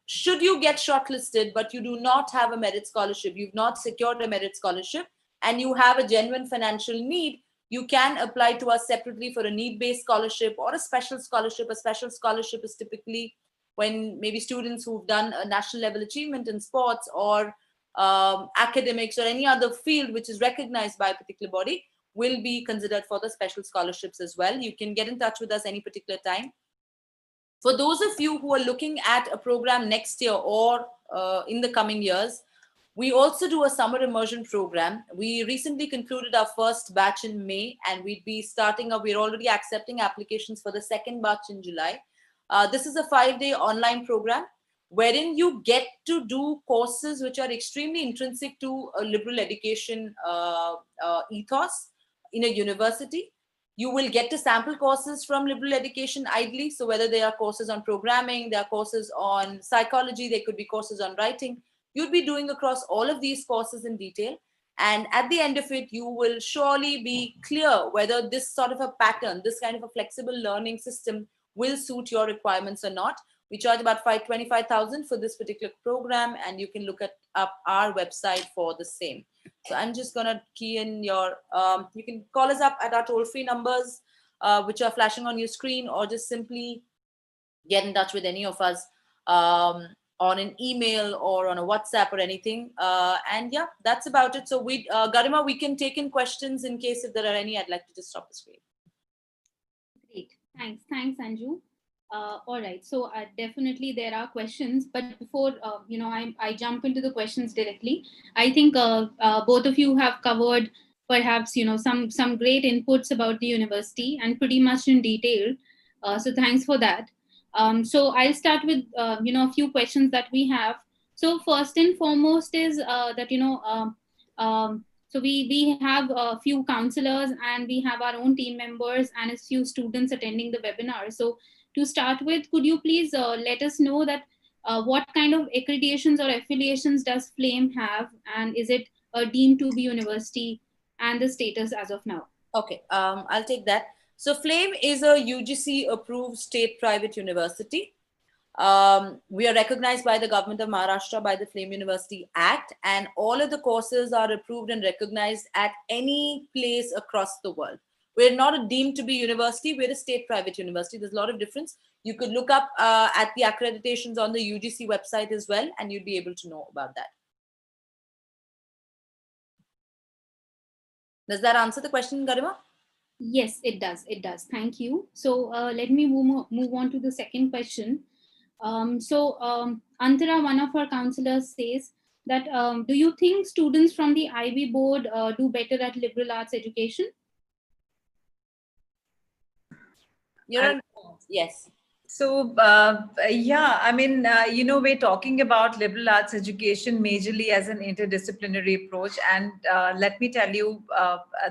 S4: Should you get shortlisted, but you do not have a merit scholarship, you've not secured a merit scholarship, and you have a genuine financial need, you can apply to us separately for a need-based scholarship or a special scholarship. A special scholarship is typically when maybe students who've done a national level achievement in sports or academics or any other field which is recognized by a particular body will be considered for the special scholarships as well. You can get in touch with us any particular time. For those of you who are looking at a program next year or in the coming years, we also do a summer immersion program. We recently concluded our first batch in May, and we're already accepting applications for the second batch in July. This is a 5-day online program wherein you get to do courses which are extremely intrinsic to a liberal education ethos in a university. You will get to sample courses from liberal education ideally. So whether they are courses on programming, there are courses on psychology, there could be courses on writing. You'd be doing across all of these courses in detail. And at the end of it, you will surely be clear whether this sort of a pattern, this kind of a flexible learning system will suit your requirements or not. We charge about 525,000 for this particular program, and you can look up our website for the same. So I'm just going to key in you can call us up at our toll-free numbers, which are flashing on your screen, or just simply get in touch with any of us on an email or on a WhatsApp or anything. And yeah, that's about it. So Garima, we can take in questions in case if there are any. I'd like to just stop the screen.
S1: Great. Thanks, Anju. All right. So definitely there are questions, but before I jump into the questions directly, I think both of you have covered perhaps some great inputs about the university and pretty much in detail. So thanks for that. So I'll start with a few questions that we have. So first and foremost is that so we have a few counselors and we have our own team members and a few students attending the webinar. So to start with, could you please let us know that what kind of accreditations or affiliations does Flame have, and is it deemed to be university, and the status as of now?
S4: Okay, I'll take that. So FLAME is a UGC approved state private university. We are recognized by the government of Maharashtra by the Flame University Act, and all of the courses are approved and recognized at any place across the world. We're not a deemed to be university, we're a state private university. There's a lot of difference. You could look up at the accreditations on the UGC website as well, and you'd be able to know about that. Does that answer the question, Garima?
S1: Yes, it does. It does. Thank you. So let me move on to the second question. Antara, one of our counselors, says that do you think students from the IB board do better at liberal arts education?
S4: Yes.
S2: So, yeah, I mean, we're talking about liberal arts education majorly as an interdisciplinary approach. And let me tell you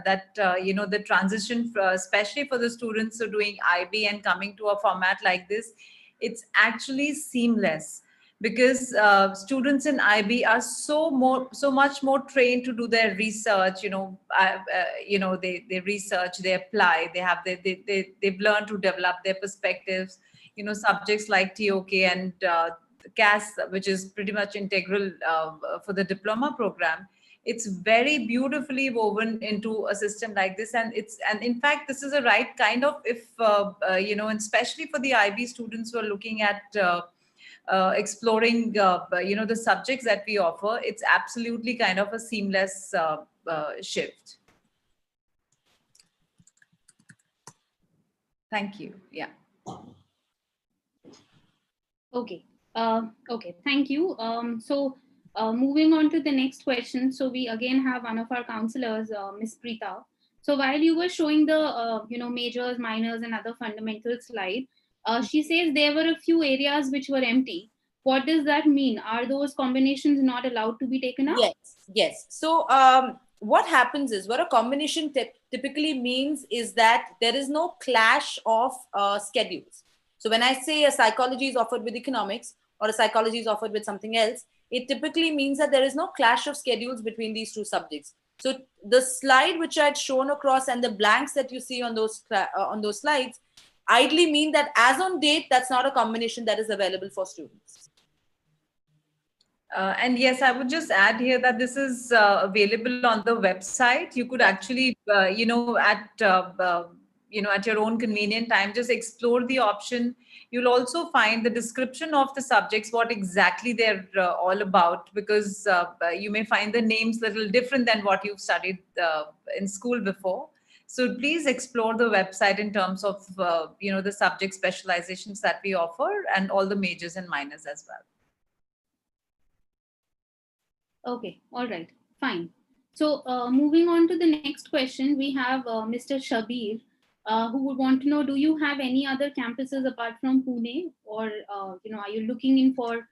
S2: that, the transition, especially for the students who are doing IB and coming to a format like this, it's actually seamless, because students in IB are so much more trained to do their research. They research, they apply, they've learned to develop their perspectives. Subjects like TOK and CAS, which is pretty much integral for the diploma program. It's very beautifully woven into a system like this, and in fact, this is a right kind of, if and especially for the IB students who are looking at exploring the subjects that we offer, it's absolutely kind of a seamless shift. Thank you. Yeah.
S1: Okay. Okay. Thank you. Moving on to the next question. So we again have one of our counselors, Ms. Preeta. So while you were showing the majors, minors, and other fundamental slide, she says there were a few areas which were empty. What does that mean? Are those combinations not allowed to be taken up?
S4: Yes. So what happens is, what a combination typically means is that there is no clash of schedules. So when I say a psychology is offered with economics or a psychology is offered with something else, it typically means that there is no clash of schedules between these two subjects. So the slide which I had shown across and the blanks that you see on those slides ideally mean that as on date, that's not a combination that is available for students.
S2: And yes, I would just add here that this is available on the website. You could actually, at your own convenient time, just explore the option. You'll also find the description of the subjects, what exactly they're all about, because you may find the names a little different than what you've studied in school before. So please explore the website in terms of, the subject specializations that we offer and all the majors and minors as well.
S1: Okay, all right, fine. So moving on to the next question, we have Mr. Shabir, who would want to know, do you have any other campuses apart from Pune, or are you looking in for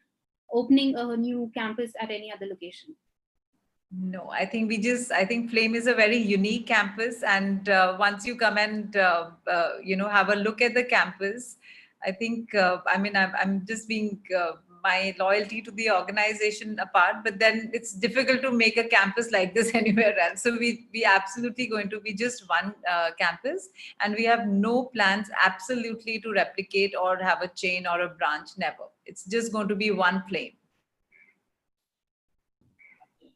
S1: opening a new campus at any other location?
S2: No, I think Flame is a very unique campus, and once you come and have a look at the campus, I think I'm just being my loyalty to the organization apart, but then it's difficult to make a campus like this anywhere else. So we absolutely going to be just one campus, and we have no plans absolutely to replicate or have a chain or a branch. Never. It's just going to be one Flame.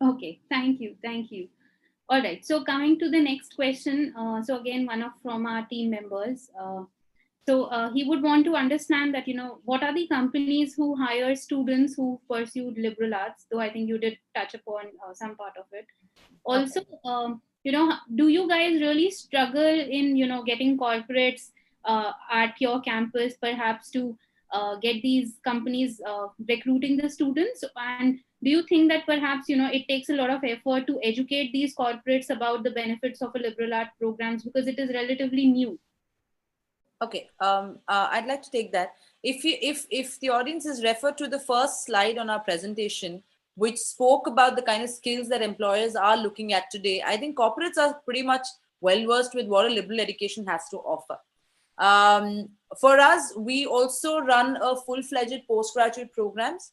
S1: Okay, thank you. All right, so coming to the next question. So again, from our team members. He would want to understand that, what are the companies who hire students who pursued liberal arts, though I think you did touch upon some part of it. Also, do you guys really struggle in, getting corporates at your campus, perhaps to get these companies recruiting the students? And do you think that perhaps, it takes a lot of effort to educate these corporates about the benefits of a liberal art programs, because it is relatively new?
S4: Okay, I'd like to take that. If the audience is referred to the first slide on our presentation, which spoke about the kind of skills that employers are looking at today, I think corporates are pretty much well versed with what a liberal education has to offer. For us, we also run a full-fledged postgraduate programs,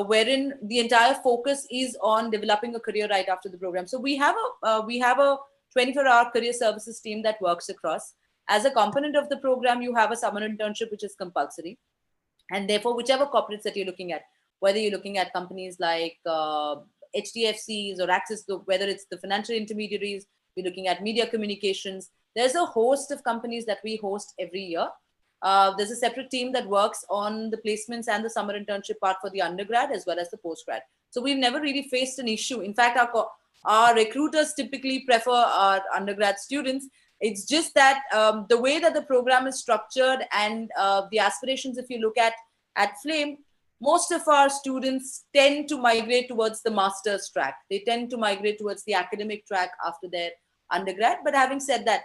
S4: wherein the entire focus is on developing a career right after the program. So we have a 24-hour career services team that works across. As a component of the program, you have a summer internship, which is compulsory. And therefore, whichever corporates that you're looking at, whether you're looking at companies like HDFCs or Axis, whether it's the financial intermediaries, we're looking at media communications. There's a host of companies that we host every year. There's a separate team that works on the placements and the summer internship part for the undergrad as well as the postgrad. So we've never really faced an issue. In fact, our recruiters typically prefer our undergrad students. It's just that the way that the program is structured and the aspirations, if you look at Flame, most of our students tend to migrate towards the master's track. They tend to migrate towards the academic track after their undergrad. But having said that,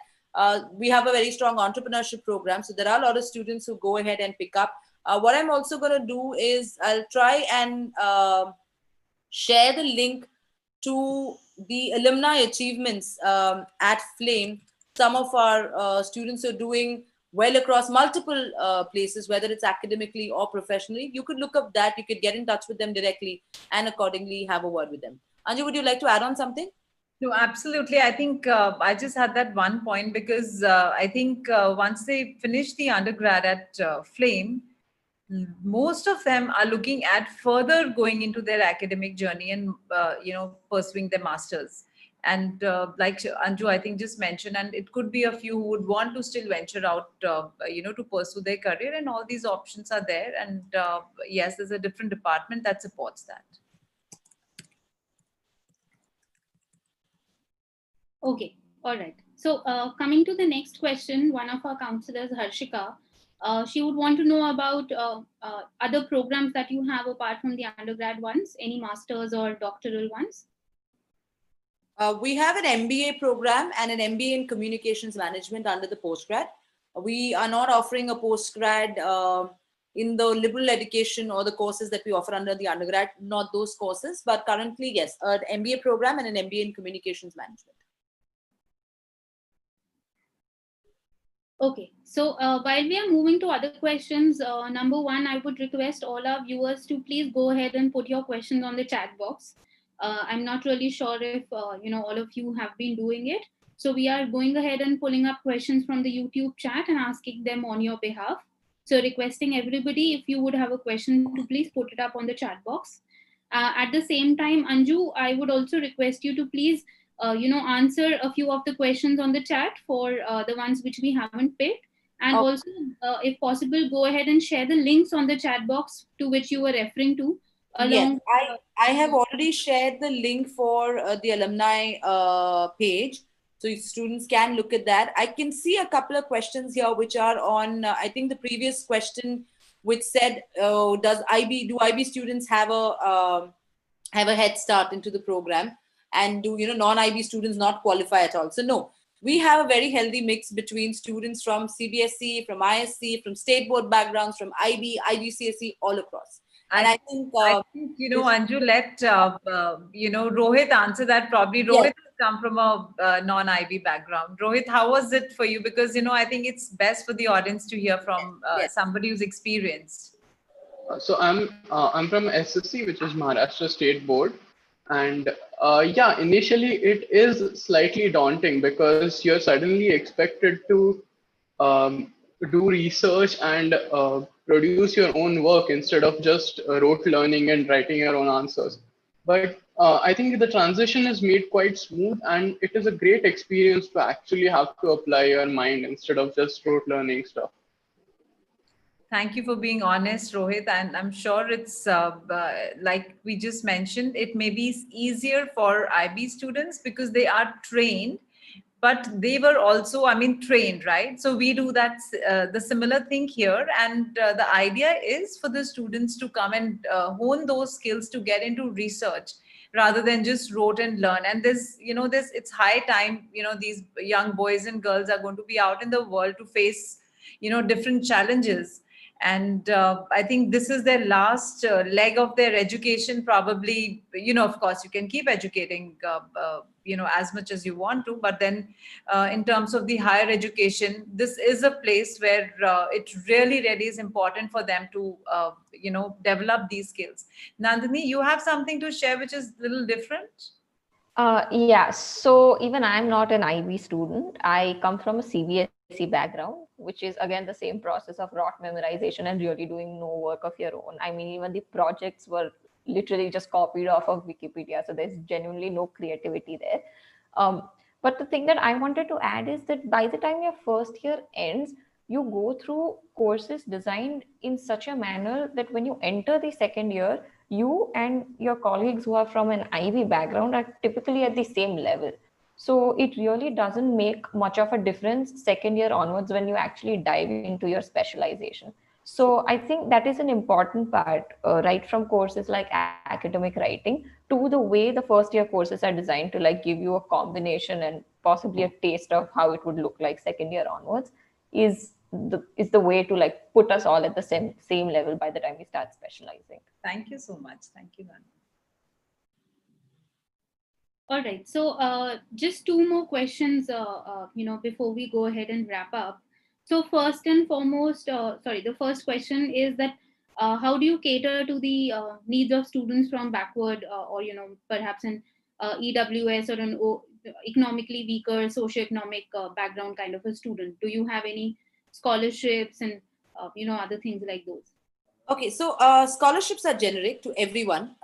S4: we have a very strong entrepreneurship program. So there are a lot of students who go ahead and pick up. What I'm also going to do is I'll try and share the link to the alumni achievements at Flame. Some of our students are doing well across multiple places, whether it's academically or professionally. You could look up that, you could get in touch with them directly and accordingly have a word with them. Anju, would you like to add on something?
S2: No, absolutely. I think I just had that one point because I think once they finish the undergrad at Flame, most of them are looking at further going into their academic journey and pursuing their masters. And like Anju, I think just mentioned, and it could be a few who would want to still venture out, to pursue their career, and all these options are there. And yes, there's a different department that supports that.
S1: Okay, all right. So coming to the next question, one of our counselors, Harshika, she would want to know about other programs that you have apart from the undergrad ones, any masters or doctoral ones?
S4: We have an MBA program and an MBA in communications management under the postgrad. We are not offering a postgrad in the liberal education or the courses that we offer under the undergrad, not those courses, but currently, yes, an MBA program and an MBA in communications management.
S1: Okay, so while we are moving to other questions, number one, I would request all our viewers to please go ahead and put your questions on the chat box. I'm not really sure if all of you have been doing it. So we are going ahead and pulling up questions from the YouTube chat and asking them on your behalf. So requesting everybody, if you would have a question, to please put it up on the chat box. At the same time, Anju, I would also request you to please answer a few of the questions on the chat for the ones which we haven't picked. And
S4: Okay.
S1: also, if possible, go ahead and share the links on the chat box to which you were referring to.
S4: Yes, I have already shared the link for the alumni page. So students can look at that. I can see a couple of questions here which are on, I think the previous question which said, do IB students have a head start into the program? And do non-IB students not qualify at all? So no, we have a very healthy mix between students from CBSE, from ISC, from state board backgrounds, from IB, IGCSE, all across. And I think
S2: Anju, let Rohit answer that. Probably Rohit has come from a non-IB background. Rohit, how was it for you? Because I think it's best for the audience to hear from somebody who's experienced.
S5: So I'm from SSC, which is Maharashtra State Board, and initially it is slightly daunting because you're suddenly expected to do research and produce your own work instead of just rote learning and writing your own answers. But I think the transition is made quite smooth, and it is a great experience to actually have to apply your mind instead of just rote learning stuff.
S2: Thank you for being honest, Rohit. And I'm sure it's like we just mentioned, it may be easier for IB students because they are trained, but they were also, trained, right? So we do that, the similar thing here. And the idea is for the students to come and hone those skills to get into research rather than just rote and learn. And it's high time, these young boys and girls are going to be out in the world to face, different challenges. And I think this is their last leg of their education. Probably, of course, you can keep educating, as much as you want to. But then in terms of the higher education, this is a place where it really, really is important for them to, develop these skills. Nandini, you have something to share which is a little different?
S6: Yeah, so even I'm not an IB student. I come from a CBSE background, which is again the same process of rote memorization and really doing no work of your own. I mean, even the projects were literally just copied off of Wikipedia, so there's genuinely no creativity there. Um, but the thing that I wanted to add is that by the time your first year ends, you go through courses designed in such a manner that when you enter the second year, you and your colleagues who are from an Ivy background are typically at the same level. So it really doesn't make much of a difference second year onwards when you actually dive into your specialization. So I think that is an important part, right from courses like academic writing to the way the first year courses are designed to like give you a combination and possibly a taste of how it would look like second year onwards is the way to like put us all at the same level by the time we start specializing.
S2: Thank you so much. Thank you, Nani.
S1: All right. So just two more questions, before we go ahead and wrap up. So first and foremost, the first question is that how do you cater to the needs of students from backward or, perhaps an EWS or an economically weaker socioeconomic background kind of a student? Do you have any scholarships and, other things like those?
S4: Okay, so scholarships are generic to everyone.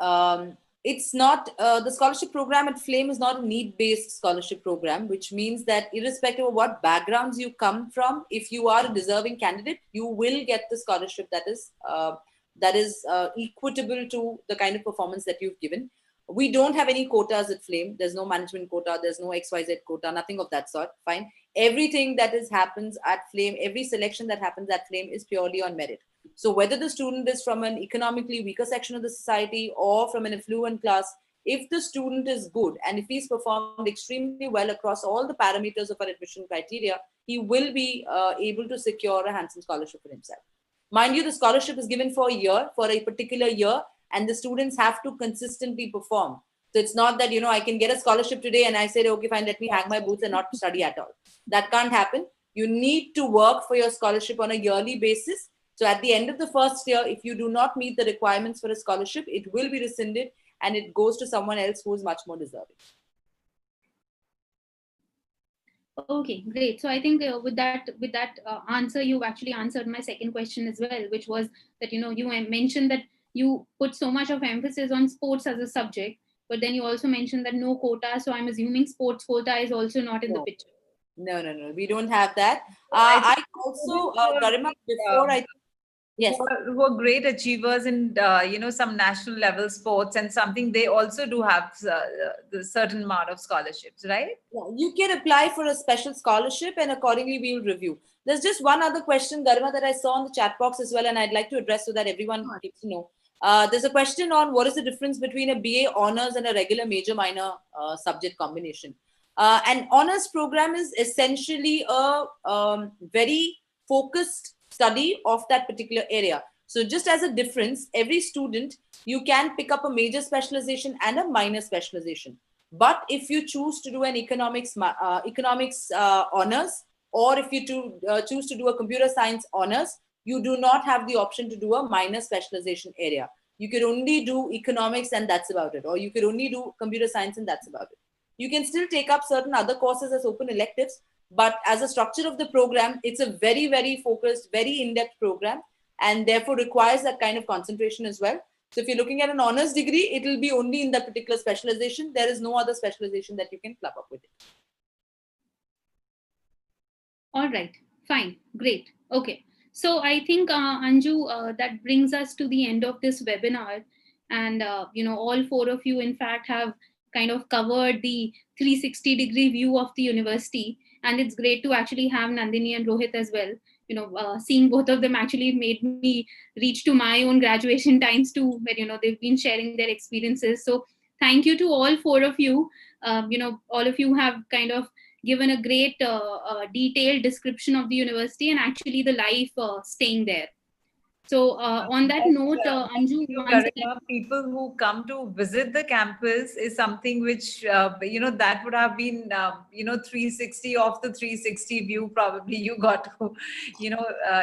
S4: It's not the scholarship program at Flame is not a need-based scholarship program, which means that irrespective of what backgrounds you come from, if you are a deserving candidate, you will get the scholarship that is equitable to the kind of performance that you've given. We don't have any quotas at Flame. There's no management quota. There's no XYZ quota. Nothing of that sort. Fine. Everything that happens at Flame, every selection that happens at Flame is purely on merit. So whether the student is from an economically weaker section of the society or from an affluent class, if the student is good and if he's performed extremely well across all the parameters of our admission criteria, he will be able to secure a handsome scholarship for himself. Mind you, the scholarship is given for a year, for a particular year, and the students have to consistently perform. So it's not that, I can get a scholarship today and I say, okay, fine, let me hang my boots and not study at all. That can't happen. You need to work for your scholarship on a yearly basis. So at the end of the first year, if you do not meet the requirements for a scholarship, it will be rescinded and it goes to someone else who is much more deserving.
S1: Okay, great. So I think with that answer, you've actually answered my second question as well, which was that you mentioned that you put so much of emphasis on sports as a subject, but then you also mentioned that no quota. So I'm assuming sports quota is also not in the picture.
S4: No. We don't have that. I also, Garima, before I. Yes.
S2: Who are great achievers in some national level sports and something, they also do have the certain amount of scholarships, right?
S4: Yeah, you can apply for a special scholarship and accordingly we will review. There's just one other question, Garima, that I saw in the chat box as well, and I'd like to address so that everyone gets to know. There's a question on what is the difference between a BA honors and a regular major minor subject combination. An honors program is essentially a very focused study of that particular area. So just as a difference, every student, you can pick up a major specialization and a minor specialization. But if you choose to do an economics honors, or if you choose to do a computer science honors, you do not have the option to do a minor specialization area. You could only do economics and that's about it. Or you could only do computer science and that's about it. You can still take up certain other courses as open electives, but as a structure of the program, it's a very, very focused, very in-depth program, and therefore requires that kind of concentration as well. So if you're looking at an honors degree, it will be only in that particular specialization. There is no other specialization that you can club up with it.
S1: All right, fine, great. Okay. So I think, Anju, that brings us to the end of this webinar. And, all four of you, in fact, have kind of covered the 360-degree view of the university. And it's great to actually have Nandini and Rohit as well. Seeing both of them actually made me reach to my own graduation times too, where, they've been sharing their experiences. So thank you to all four of you. All of you have kind of given a great detailed description of the university and actually the life staying there. So on that note, Anju,
S2: Garima, people who come to visit the campus is something which, that would have been, 360 of the 360 view probably you got to,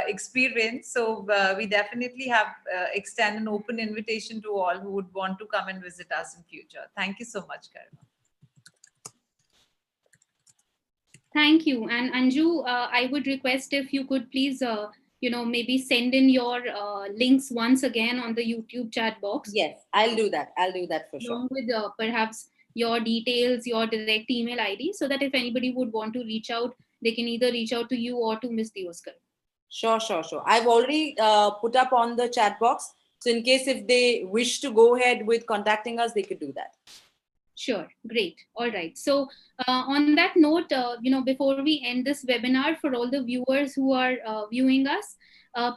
S2: experience. So we definitely have extend an open invitation to all who would want to come and visit us in future. Thank you so much, Garima.
S1: Thank you. And Anju, I would request if you could please, maybe send in your links once again on the YouTube chat box,
S4: Yes, I'll do that. I'll do that for sure.
S1: along with perhaps your details, your direct email ID, so that if anybody would want to reach out, they can either reach out to you or to Miss Deoskar.
S4: Sure. I've already put up on the chat box. So in case if they wish to go ahead with contacting us, they could do that.
S1: Sure, great. All right. So on that note, before we end this webinar, for all the viewers who are viewing us,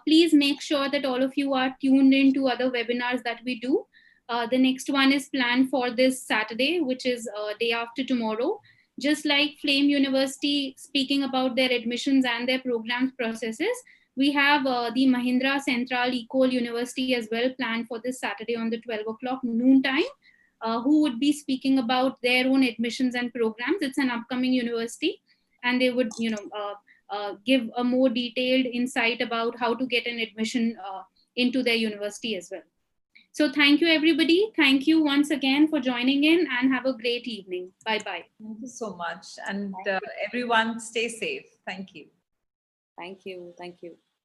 S1: please make sure that all of you are tuned into other webinars that we do. The next one is planned for this Saturday, which is day after tomorrow. Just like Flame University speaking about their admissions and their programs processes, we have the Mahindra Central Ecole University as well planned for this Saturday on the 12 o'clock noon time. Who would be speaking about their own admissions and programs. It's an upcoming university, and they would, give a more detailed insight about how to get an admission into their university as well. So thank you, everybody. Thank you once again for joining in, and have a great evening. Bye-bye.
S2: Thank you so much. And everyone stay safe. Thank you.
S4: Thank you.